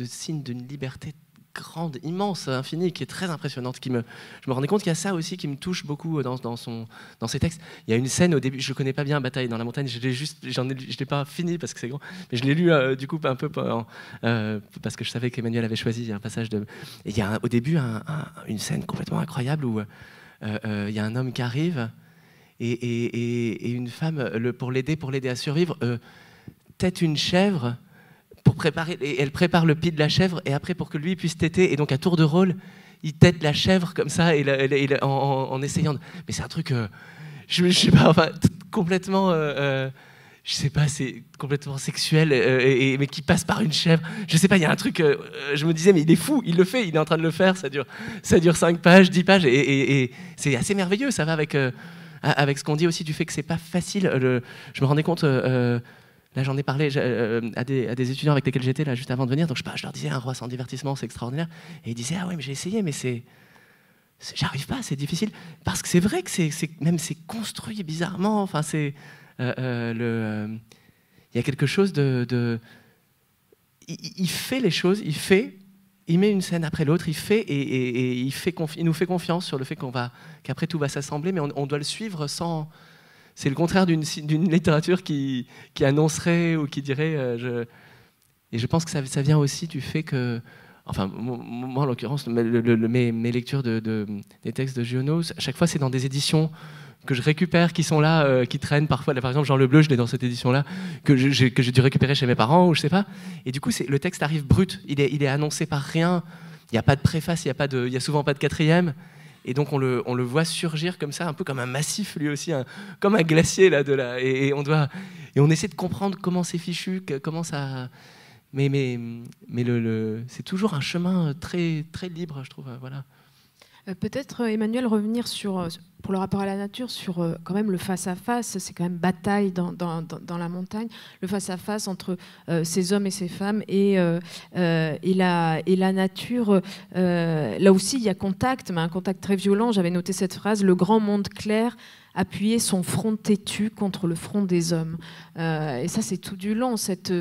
signe d'une liberté grande, immense, infinie, qui est très impressionnante. Je me rendais compte qu'il y a ça aussi qui me touche beaucoup dans ses textes. Il y a une scène au début, je ne connais pas bien Bataille dans la montagne, je ne l'ai pas fini parce que c'est grand, mais je l'ai lu du coup un peu parce que je savais qu'Emmanuel avait choisi un passage de... Et il y a au début une scène complètement incroyable où il y a un homme qui arrive et une femme, pour l'aider à survivre, tète une chèvre pour préparer, et elle prépare le pied de la chèvre, et après pour que lui puisse téter, et donc à tour de rôle, il tète la chèvre comme ça, en essayant. Mais c'est un truc, je sais pas, enfin, complètement, je sais pas, c'est complètement sexuel, mais qui passe par une chèvre. Je sais pas, il y a un truc, je me disais, mais il est fou, il le fait, il est en train de le faire, ça dure 5 pages, 10 pages, et c'est assez merveilleux, ça va avec ce qu'on dit aussi du fait que c'est pas facile. Je me rendais compte. Là, j'en ai parlé à des étudiants avec lesquels j'étais là juste avant de venir. Donc, je leur disais, un roi sans divertissement, c'est extraordinaire. Et ils disaient, ah ouais, mais j'ai essayé, mais j'arrive pas, c'est difficile. Parce que c'est vrai que c'est construit bizarrement. Enfin, il y a quelque chose il fait les choses, il met une scène après l'autre, il fait et il nous fait confiance sur le fait qu'après tout va s'assembler, mais on doit le suivre sans. C'est le contraire d'une littérature qui annoncerait ou qui dirait... Et je pense que ça vient aussi du fait que... Enfin, moi, en l'occurrence, mes lectures des textes de Giono, à chaque fois, c'est dans des éditions que je récupère, qui sont là, qui traînent parfois. Là, par exemple, Jean Le Bleu, je l'ai dans cette édition-là, que j'ai dû récupérer chez mes parents, ou je sais pas. Et du coup, le texte arrive brut. Il est annoncé par rien. Il n'y a pas de préface, il y a souvent pas de quatrième. Et donc on le voit surgir comme ça, un peu comme un massif lui aussi, comme un glacier là et on essaie de comprendre comment c'est fichu, comment ça. Mais c'est toujours un chemin très très libre, je trouve. Voilà. Peut-être, Emmanuel, revenir pour le rapport à la nature, sur quand même le face-à-face, c'est quand même bataille dans la montagne, le face-à-face entre ces hommes et ces femmes et la nature. Là aussi, il y a contact, mais un contact très violent. J'avais noté cette phrase, le grand monde clair appuyer son front têtu contre le front des hommes. Et ça, c'est tout du long, cette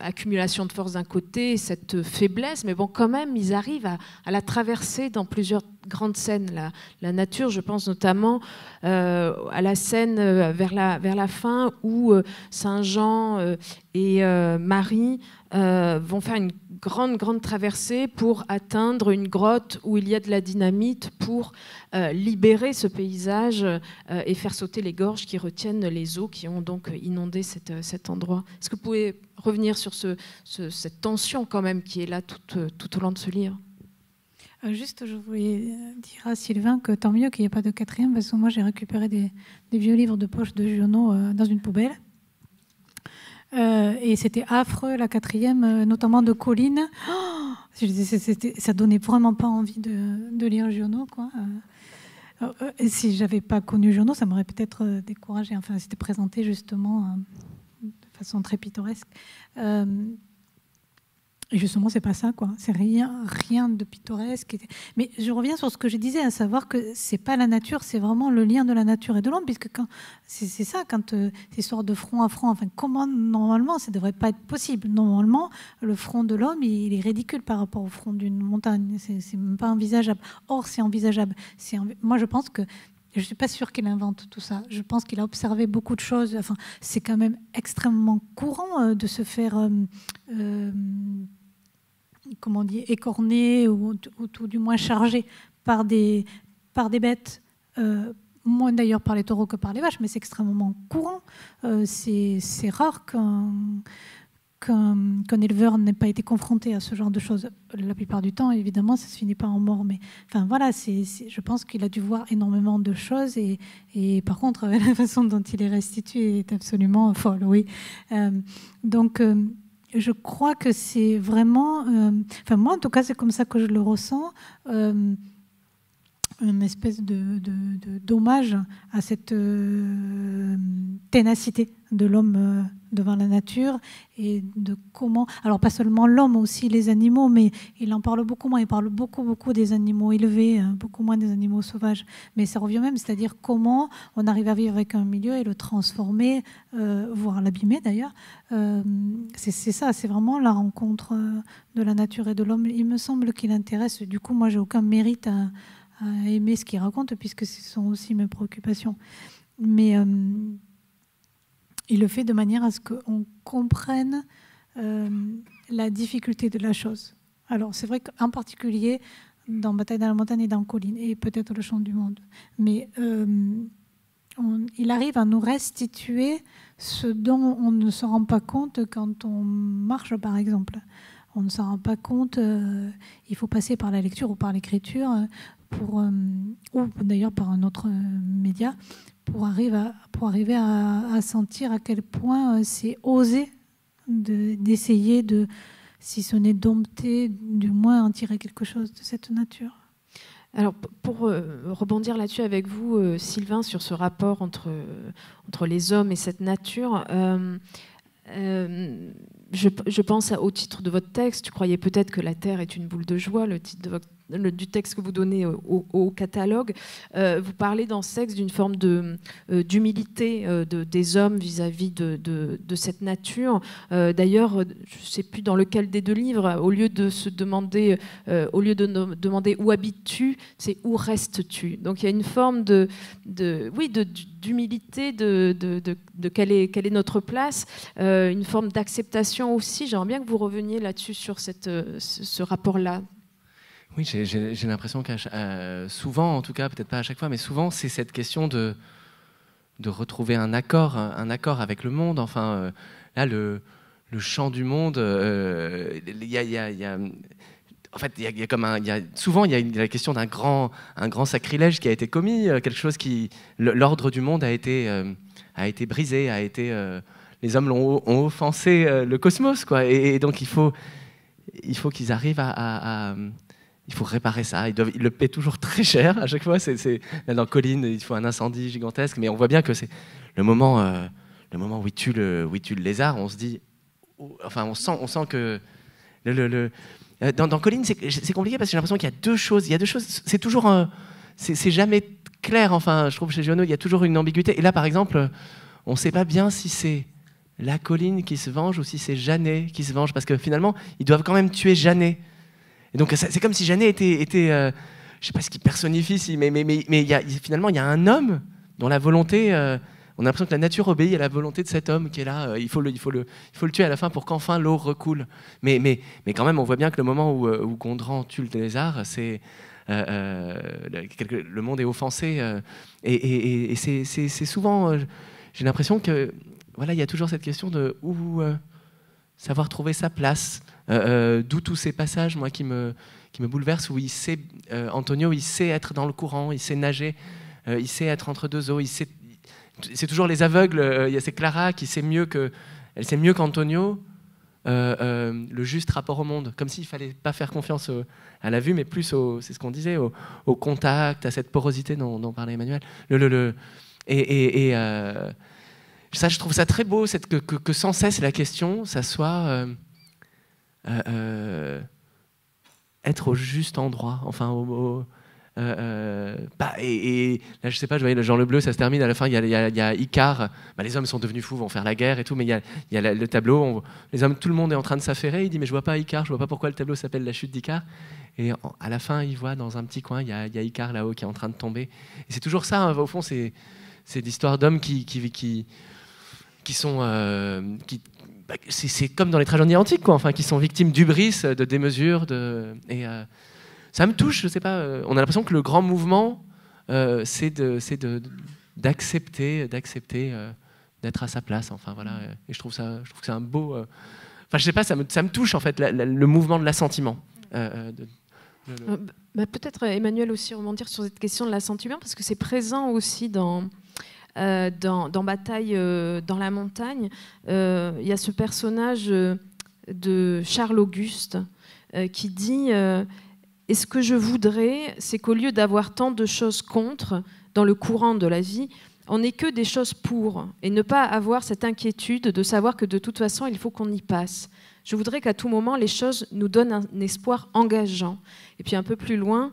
accumulation de force d'un côté, cette faiblesse, mais bon, quand même, ils arrivent à la traverser dans plusieurs grandes scènes. La nature, je pense notamment à la scène vers la fin où Saint-Jean et Marie vont faire une grande traversée pour atteindre une grotte où il y a de la dynamite pour libérer ce paysage et faire sauter les gorges qui retiennent les eaux qui ont donc inondé cet endroit. Est-ce que vous pouvez revenir sur cette tension quand même qui est là tout au long de ce livre? Juste, je voulais dire à Sylvain que tant mieux qu'il n'y ait pas de quatrième, parce que moi j'ai récupéré des vieux livres de poche de Giono dans une poubelle. Et c'était affreux, la quatrième, notamment de Colline. Oh, ça donnait vraiment pas envie de lire Giono, quoi. Et si j'avais pas connu Giono, ça m'aurait peut-être découragée. Enfin, c'était présenté justement de façon très pittoresque. Et justement, c'est pas ça, quoi. C'est rien de pittoresque. Mais je reviens sur ce que je disais, à savoir que c'est pas la nature, c'est vraiment le lien de la nature et de l'homme, puisque c'est ça, quand ces sortes de front à front, enfin, comment normalement, ça devrait pas être possible. Normalement, le front de l'homme, il est ridicule par rapport au front d'une montagne. C'est même pas envisageable. Or, c'est envisageable. Moi, je pense que je ne suis pas sûre qu'il invente tout ça. Je pense qu'il a observé beaucoup de choses. Enfin, c'est quand même extrêmement courant de se faire, comment on dit, écorner ou tout du moins charger par des bêtes. Moins d'ailleurs par les taureaux que par les vaches, mais c'est extrêmement courant. C'est rare qu'un éleveur n'ait pas été confronté à ce genre de choses. La plupart du temps, évidemment, ça ne se finit pas en mort. Mais enfin, voilà, je pense qu'il a dû voir énormément de choses. Et par contre, la façon dont il est restitué est absolument folle, oui. Donc, je crois que c'est vraiment... Enfin, moi, en tout cas, c'est comme ça que je le ressens. Une espèce d'hommage à cette ténacité de l'homme devant la nature et de comment, alors pas seulement l'homme, aussi les animaux, mais il en parle beaucoup moins, il parle beaucoup des animaux élevés, beaucoup moins des animaux sauvages, mais ça revient même, c'est-à-dire comment on arrive à vivre avec un milieu et le transformer, voire l'abîmer d'ailleurs. C'est ça, c'est vraiment la rencontre de la nature et de l'homme. Il me semble qu'il intéresse, du coup moi j'ai aucun mérite à aimer ce qu'il raconte, puisque ce sont aussi mes préoccupations. Mais il le fait de manière à ce qu'on comprenne la difficulté de la chose. Alors c'est vrai qu'en particulier dans Bataille dans la montagne et dans Colline, et peut-être Le Chant du monde, mais il arrive à nous restituer ce dont on ne se rend pas compte quand on marche, par exemple. On ne s'en rend pas compte, il faut passer par la lecture ou par l'écriture, ou d'ailleurs par un autre média, pour arriver à sentir à quel point c'est osé d'essayer de, si ce n'est dompter, du moins en tirer quelque chose de cette nature. Alors, pour rebondir là-dessus avec vous, Sylvain, sur ce rapport entre les hommes et cette nature, je pense au titre de votre texte. Tu croyais peut-être que la Terre est une boule de joie, le titre du texte que vous donnez au catalogue. Vous parlez dans ce texte d'une forme d'humilité des hommes vis-à-vis de cette nature. D'ailleurs, je ne sais plus dans lequel des deux livres, au lieu de demander où habites-tu, c'est où restes-tu. Donc il y a une forme d'humilité, de quelle est notre place, une forme d'acceptation aussi. J'aimerais bien que vous reveniez là-dessus sur ce rapport-là. Oui, j'ai l'impression que souvent, en tout cas, peut-être pas à chaque fois, mais souvent, c'est cette question de retrouver un accord avec le monde. Enfin, là, le chant du monde, souvent, il y a la question d'un grand sacrilège qui a été commis, quelque chose l'ordre du monde a été brisé, les hommes ont offensé le cosmos, quoi. Et donc, il faut qu'ils arrivent il faut réparer ça. Ils le paient toujours très cher à chaque fois. Là, dans Colline, il faut un incendie gigantesque, mais on voit bien que c'est le moment où il tue le lézard. On se dit, enfin, on sent que dans Colline, c'est compliqué parce que j'ai l'impression qu'il y a deux choses. C'est toujours c'est jamais clair. Enfin, je trouve chez Giono, il y a toujours une ambiguïté. Et là, par exemple, on ne sait pas bien si c'est la Colline qui se venge ou si c'est Janet qui se venge, parce que finalement, ils doivent quand même tuer Janet. Et donc c'est comme si Janet était je sais pas ce qu'il personnifie ici, mais finalement il y a un homme dont la volonté, on a l'impression que la nature obéit à la volonté de cet homme qui est là. Il faut le tuer à la fin pour qu'enfin l'eau recoule. Mais quand même, on voit bien que le moment où Gondran tue le lézard, c'est le monde est offensé, et c'est souvent, j'ai l'impression que voilà, il y a toujours cette question de où savoir trouver sa place. D'où tous ces passages, moi, qui me bouleversent, où Antonio, il sait être dans le courant, il sait nager, il sait être entre deux eaux, c'est toujours les aveugles. C'est Clara qui sait elle sait mieux qu'Antonio le juste rapport au monde, comme s'il fallait pas faire confiance à la vue, mais plus c'est ce qu'on disait, au contact, à cette porosité dont parlait Emmanuel. Ça, je trouve ça très beau, que sans cesse la question, ça soit être au juste endroit, enfin et là je sais pas, je voyais le Jean Le Bleu, ça se termine à la fin, il y a Icare, les hommes sont devenus fous, vont faire la guerre et tout, mais il y a le tableau, les hommes, tout le monde est en train de s'affairer, il dit mais je vois pas Icare, je vois pas pourquoi le tableau s'appelle La chute d'Icare, et à la fin il voit dans un petit coin il y a Icare là-haut qui est en train de tomber, et c'est toujours ça, au fond, c'est l'histoire d'hommes qui sont c'est comme dans les tragédies antiques, quoi. Enfin, qui sont victimes d'hubris, de démesure, ça me touche. Je sais pas. On a l'impression que le grand mouvement, c'est d'accepter d'être à sa place. Enfin voilà. Et je trouve que c'est un beau. Enfin, je sais pas. Ça me touche en fait le mouvement de l'assentiment. Peut-être Emmanuel aussi rebondir sur cette question de l'assentiment, parce que c'est présent aussi dans Bataille dans la montagne. Il y a ce personnage de Charles Auguste qui dit et ce que je voudrais, c'est qu'au lieu d'avoir tant de choses contre dans le courant de la vie, on n'est que des choses pour, et ne pas avoir cette inquiétude de savoir que de toute façon, il faut qu'on y passe. Je voudrais qu'à tout moment, les choses nous donnent un espoir engageant. Et puis un peu plus loin,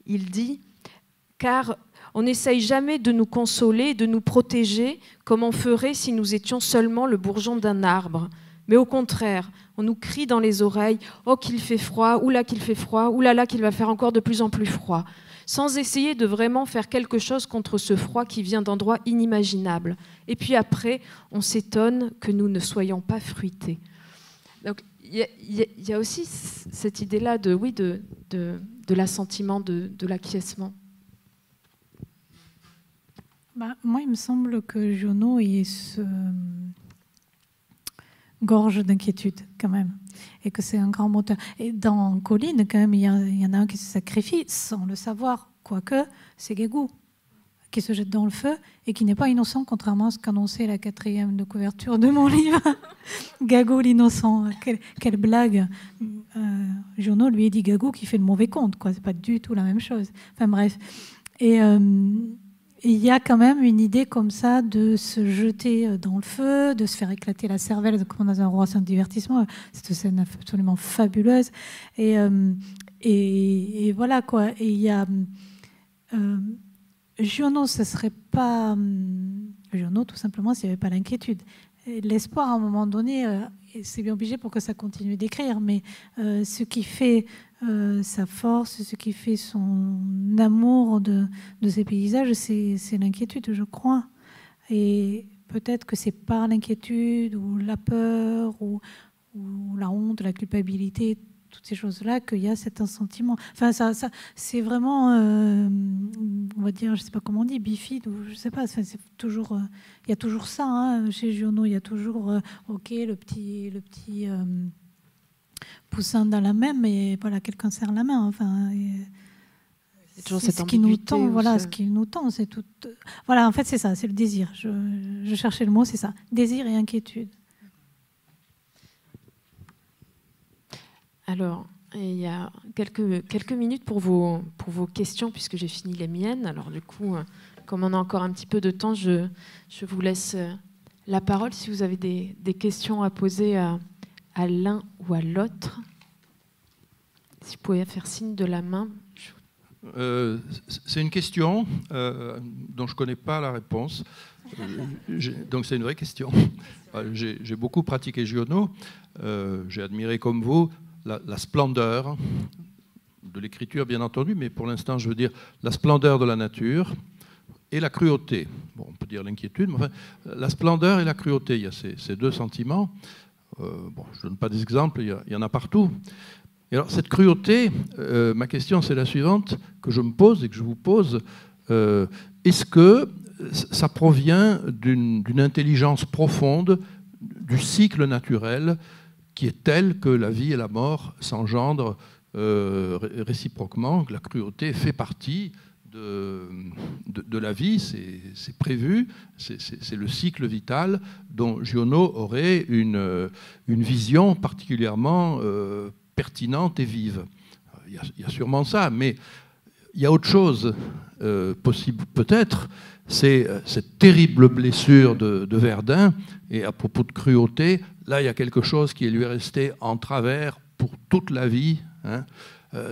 il dit « Car on n'essaye jamais de nous consoler, de nous protéger, comme on ferait si nous étions seulement le bourgeon d'un arbre. Mais au contraire, on nous crie dans les oreilles « Oh, qu'il fait froid, oula qu'il fait froid, oulala qu'il va faire encore de plus en plus froid », sans essayer de vraiment faire quelque chose contre ce froid qui vient d'endroits inimaginables. Et puis après, on s'étonne que nous ne soyons pas fruités. Donc, il y a aussi cette idée-là de l'assentiment, de l'acquiescement. Moi, il me semble que Giono se gorge d'inquiétude, quand même, et que c'est un grand moteur. Et dans Colline, quand même, il y en a un qui se sacrifie sans le savoir, quoique c'est Gagou, qui se jette dans le feu et qui n'est pas innocent, contrairement à ce qu'annonçait la 4e de couverture de mon livre. Gagou l'innocent, quelle blague. Giono lui dit Gagou qui fait le mauvais compte, quoi. C'est pas du tout la même chose. Enfin bref. Et il y a quand même une idée comme ça de se jeter dans le feu, de se faire éclater la cervelle, comme dans un roi sans divertissement. Cette scène absolument fabuleuse. Et voilà, quoi. Et il y a... Giono, ce serait pas Giono tout simplement s'il n'y avait pas l'inquiétude. L'espoir, à un moment donné, c'est bien obligé pour que ça continue d'écrire, mais ce qui fait sa force, ce qui fait son amour de ces paysages, c'est l'inquiétude, je crois. Et peut-être que c'est par l'inquiétude ou la peur ou la honte, la culpabilité, toutes ces choses-là, qu'il y a cet sentiment. Enfin, ça c'est vraiment, on va dire, je ne sais pas comment on dit, bifide, ou je ne sais pas, c'est toujours, il y a toujours ça, hein, chez Giono, il y a toujours, ok, le petit poussin dans la main, mais voilà, quelqu'un serre la main, enfin... C'est toujours cette ce qui nous ambiguïté. tend, voilà, ce qui nous tend, c'est tout... Voilà, en fait, c'est ça, c'est le désir. Je cherchais le mot, c'est ça. Désir et inquiétude. Alors, il y a quelques minutes pour vos questions, puisque j'ai fini les miennes. Alors du coup, comme on a encore un petit peu de temps, je vous laisse la parole si vous avez des questions à poser à l'un ou à l'autre. Si vous pouvez faire signe de la main. C'est une question dont je ne connais pas la réponse. Donc c'est une vraie question. J'ai beaucoup pratiqué Giono. J'ai admiré comme vous la splendeur de l'écriture, bien entendu, mais pour l'instant, je veux dire la splendeur de la nature et la cruauté. Bon, on peut dire l'inquiétude, mais enfin, la splendeur et la cruauté, il y a ces deux sentiments. Bon, je ne donne pas des exemples, il y en a partout. Et alors, cette cruauté, ma question, c'est la suivante, que je me pose et que je vous pose. Est-ce que ça provient d'une intelligence profonde du cycle naturel qui est telle que la vie et la mort s'engendrent réciproquement, que la cruauté fait partie de la vie, c'est prévu, c'est le cycle vital dont Giono aurait une vision particulièrement pertinente et vive. Il y a sûrement ça, mais il y a autre chose possible peut-être, c'est cette terrible blessure de Verdun, et à propos de cruauté, là il y a quelque chose qui lui est resté en travers pour toute la vie, hein.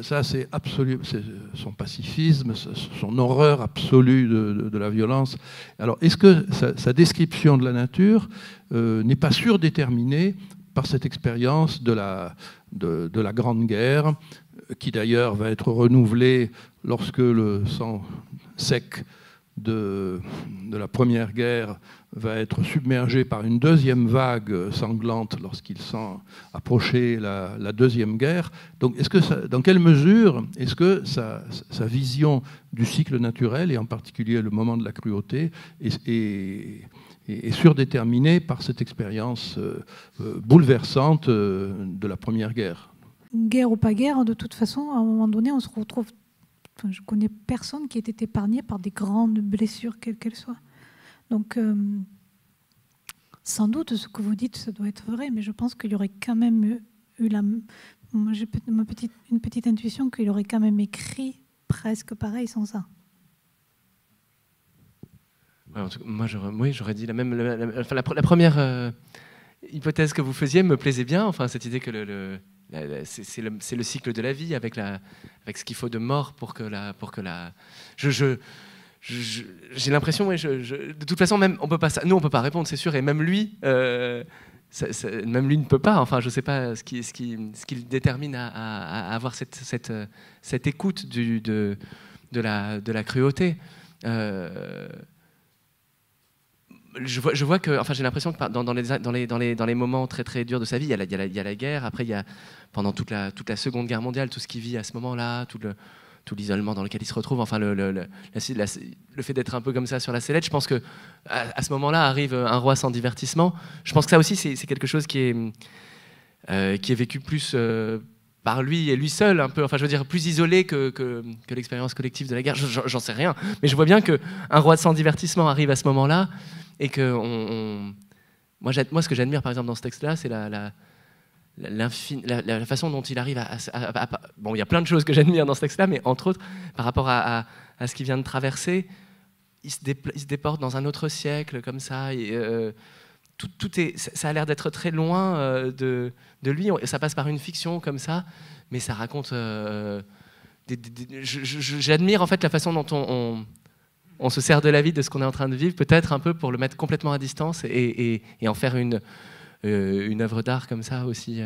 Ça, c'est absolu, c'est son pacifisme, son horreur absolue de la violence. Alors, est-ce que sa description de la nature n'est pas surdéterminée par cette expérience de la Grande Guerre, qui d'ailleurs va être renouvelée lorsque le sang sec de la Première Guerre va être submergé par une deuxième vague sanglante lorsqu'il sent approcher la Deuxième Guerre. Donc, dans quelle mesure est-ce que sa vision du cycle naturel, et en particulier le moment de la cruauté, est surdéterminée par cette expérience bouleversante de la Première Guerre? Guerre ou pas guerre, de toute façon, à un moment donné, on se retrouve... Enfin, je connais personne qui ait été épargné par des grandes blessures, quelles qu'elles soient. Donc, sans doute, ce que vous dites, ça doit être vrai, mais je pense qu'il y aurait quand même eu moi, j'ai une petite intuition qu'il aurait quand même écrit presque pareil sans ça. Moi, j'aurais dit la même. Enfin, la première hypothèse que vous faisiez me plaisait bien. Enfin, cette idée que c'est le cycle de la vie avec ce qu'il faut de mort pour que la. J'ai l'impression, de toute façon, même nous, on peut pas répondre, c'est sûr, et même lui. Même lui ne peut pas. Enfin, je ne sais pas ce qui le détermine à avoir cette écoute de la cruauté. Je vois que, enfin, j'ai l'impression que dans les moments très très durs de sa vie, il y a la guerre. Après, il y a pendant toute la Seconde Guerre mondiale, tout ce qu'il vit à ce moment-là, tout l'isolement dans lequel il se retrouve. Enfin, le fait d'être un peu comme ça sur la sellette. Je pense que à ce moment-là arrive un roi sans divertissement. Je pense que ça aussi, c'est quelque chose qui est vécu plus par lui et lui seul, un peu. Enfin, je veux dire, plus isolé que l'expérience collective de la guerre. J'en sais rien, mais je vois bien que un roi sans divertissement arrive à ce moment-là. Et que moi, ce que j'admire, par exemple, dans ce texte-là, c'est la façon dont il arrive bon, il y a plein de choses que j'admire dans ce texte-là, mais entre autres, par rapport à ce qu'il vient de traverser, il se déporte dans un autre siècle, comme ça. Et, ça a l'air d'être très loin de lui. Ça passe par une fiction, comme ça, mais ça raconte... j'admire, en fait, la façon dont on se sert de la vie, de ce qu'on est en train de vivre, peut-être un peu pour le mettre complètement à distance et en faire une œuvre d'art comme ça aussi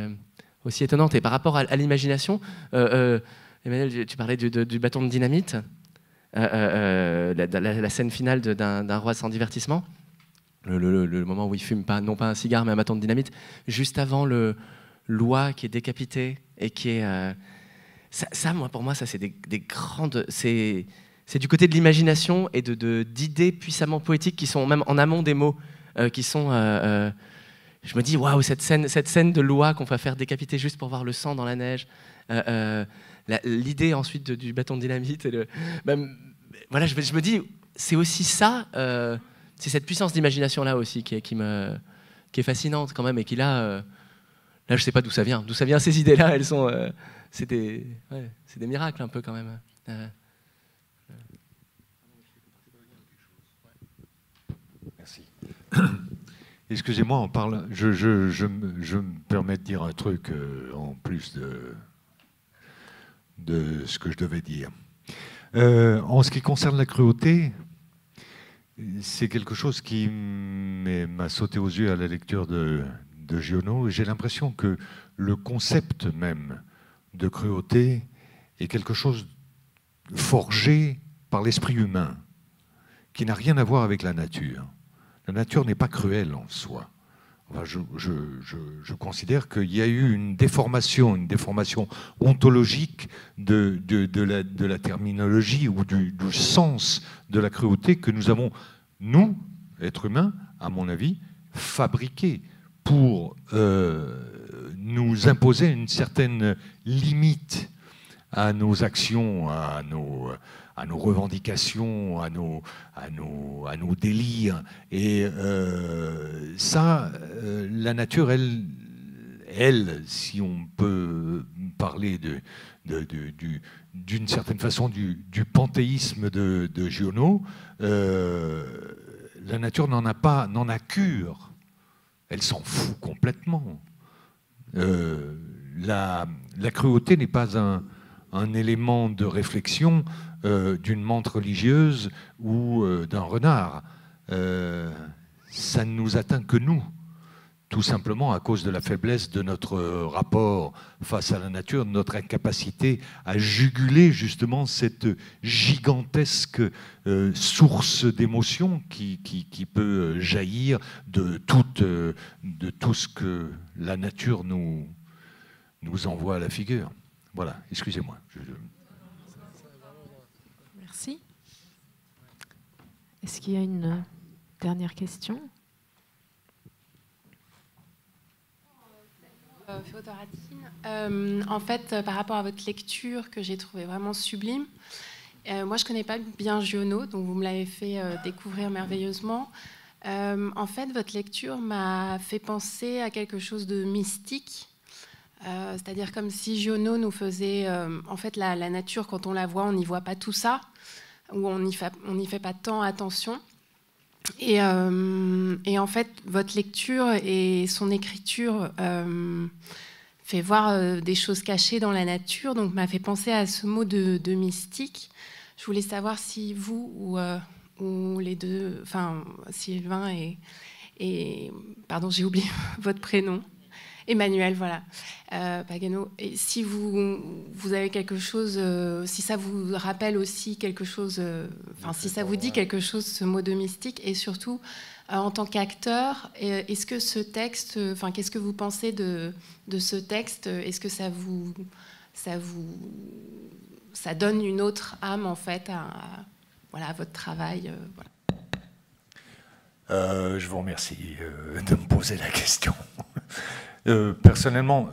étonnante. Et par rapport à l'imagination, Emmanuel, tu parlais du bâton de dynamite, la scène finale d'un roi sans divertissement, le moment où il fume non pas un cigare mais un bâton de dynamite, juste avant le loi qui est décapité et qui est... pour moi, ça c'est des grandes... C'est du côté de l'imagination et d'idées puissamment poétiques qui sont même en amont des mots, qui sont... je me dis, waouh, cette scène de loi qu'on va faire décapiter juste pour voir le sang dans la neige. L'idée ensuite du bâton de dynamite. Voilà, je me dis, c'est aussi ça, c'est cette puissance d'imagination-là aussi qui est fascinante quand même et qui là, je ne sais pas d'où ça vient. D'où ça vient ces idées-là, elles sont... c'est des miracles un peu quand même. Merci. Excusez-moi, je me permets de dire un truc en plus de ce que je devais dire. En ce qui concerne la cruauté, c'est quelque chose qui m'a sauté aux yeux à la lecture de Giono. J'ai l'impression que le concept même de cruauté est quelque chose forgé par l'esprit humain, qui n'a rien à voir avec la nature. La nature n'est pas cruelle en soi. Enfin, je considère qu'il y a eu une déformation ontologique de la terminologie ou du sens de la cruauté que nous avons, nous, êtres humains, à mon avis, fabriqué pour nous imposer une certaine limite à nos actions, à nos revendications, à nos délires. Et ça, la nature, elle, si on peut parler d'une certaine façon du panthéisme de Giono, la nature n'en a cure. Elle s'en fout complètement. La cruauté n'est pas un élément de réflexion d'une menthe religieuse ou d'un renard. Ça ne nous atteint que nous, tout simplement à cause de la faiblesse de notre rapport face à la nature, de notre incapacité à juguler justement cette gigantesque source d'émotion qui peut jaillir de tout ce que la nature nous envoie à la figure. Voilà, excusez-moi. Merci. Est-ce qu'il y a une dernière question ? Féodoratine, en fait, par rapport à votre lecture que j'ai trouvée vraiment sublime, moi je ne connais pas bien Giono, donc vous me l'avez fait découvrir merveilleusement. En fait, votre lecture m'a fait penser à quelque chose de mystique. C'est-à-dire comme si Giono nous faisait... en fait, la nature, quand on la voit, on n'y voit pas tout ça, ou on n'y fait pas tant attention. Et en fait, votre lecture et son écriture fait voir des choses cachées dans la nature, donc m'a fait penser à ce mot de mystique. Je voulais savoir si vous ou les deux, enfin Sylvain et pardon, j'ai oublié votre prénom. Emmanuel, voilà, Pagano. Et si vous avez quelque chose, si ça vous rappelle aussi quelque chose, enfin si ça vous dit quelque chose, ce mot de mystique, et surtout en tant qu'acteur, est-ce que ce texte, enfin qu'est-ce que vous pensez de ce texte? Est-ce que ça donne une autre âme en fait à votre travail, voilà. Je vous remercie de me poser la question. Personnellement,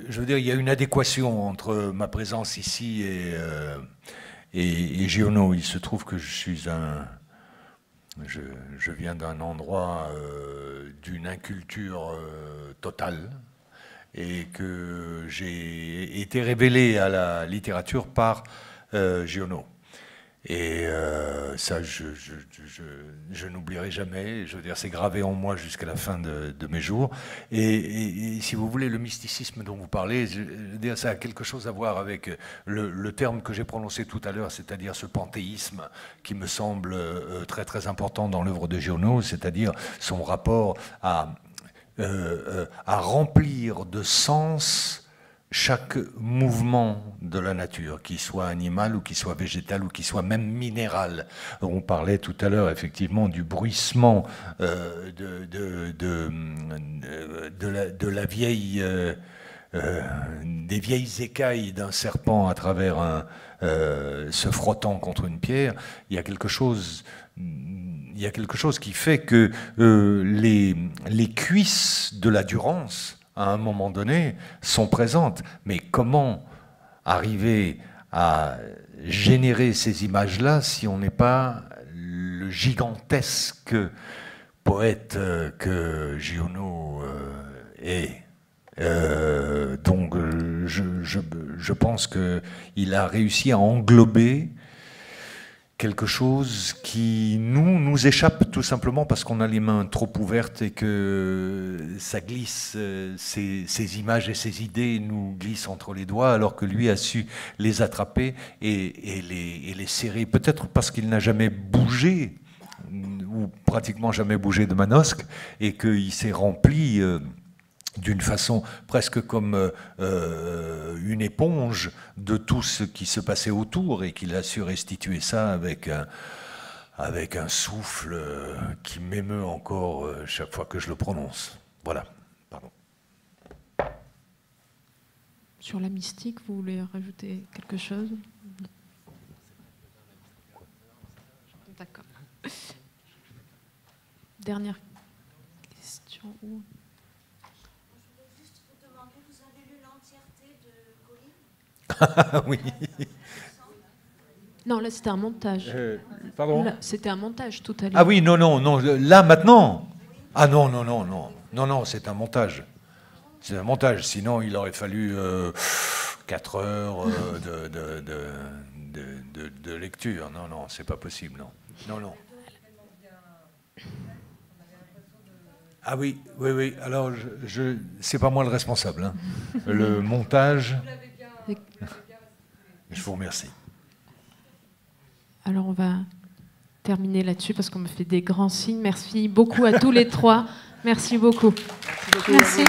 je veux dire, il y a une adéquation entre ma présence ici et Giono. Il se trouve que je viens d'un endroit d'une inculture totale et que j'ai été révélé à la littérature par Giono. Et ça, je n'oublierai jamais. Je veux dire, c'est gravé en moi jusqu'à la fin de mes jours. Et si vous voulez, le mysticisme dont vous parlez, je veux dire, ça a quelque chose à voir avec le terme que j'ai prononcé tout à l'heure, c'est-à-dire ce panthéisme qui me semble très très important dans l'œuvre de Giono, c'est-à-dire son rapport à remplir de sens chaque mouvement de la nature, qu'il soit animal ou qu'il soit végétal ou qu'il soit même minéral. On parlait tout à l'heure effectivement du bruissement de la vieille, des vieilles écailles d'un serpent à travers se frottant contre une pierre. Il y a quelque chose qui fait que les cuisses de la Durance, à un moment donné, sont présentes. Mais comment arriver à générer ces images-là si on n'est pas le gigantesque poète que Giono est? Donc je pense qu'il a réussi à englober quelque chose qui nous échappe tout simplement parce qu'on a les mains trop ouvertes et que ça glisse, ces images et ces idées nous glissent entre les doigts alors que lui a su les attraper et les serrer. Peut-être parce qu'il n'a jamais bougé ou pratiquement jamais bougé de Manosque et qu'il s'est rempli d'une façon presque comme une éponge de tout ce qui se passait autour et qu'il a su restituer ça avec un souffle qui m'émeut encore chaque fois que je le prononce. Voilà, pardon. Sur la mystique, vous voulez rajouter quelque chose? D'accord. Dernière question. Oui. Non, là c'était un montage. Pardon? C'était un montage tout à l'heure. Ah oui, non, là maintenant. Ah non, c'est un montage. C'est un montage, sinon il aurait fallu 4 heures de lecture. Non, c'est pas possible, non. Ah oui, alors c'est pas moi le responsable. Hein. Le montage... Je vous remercie. Alors on va terminer là-dessus parce qu'on me fait des grands signes. Merci beaucoup à tous les trois. Merci beaucoup. Merci.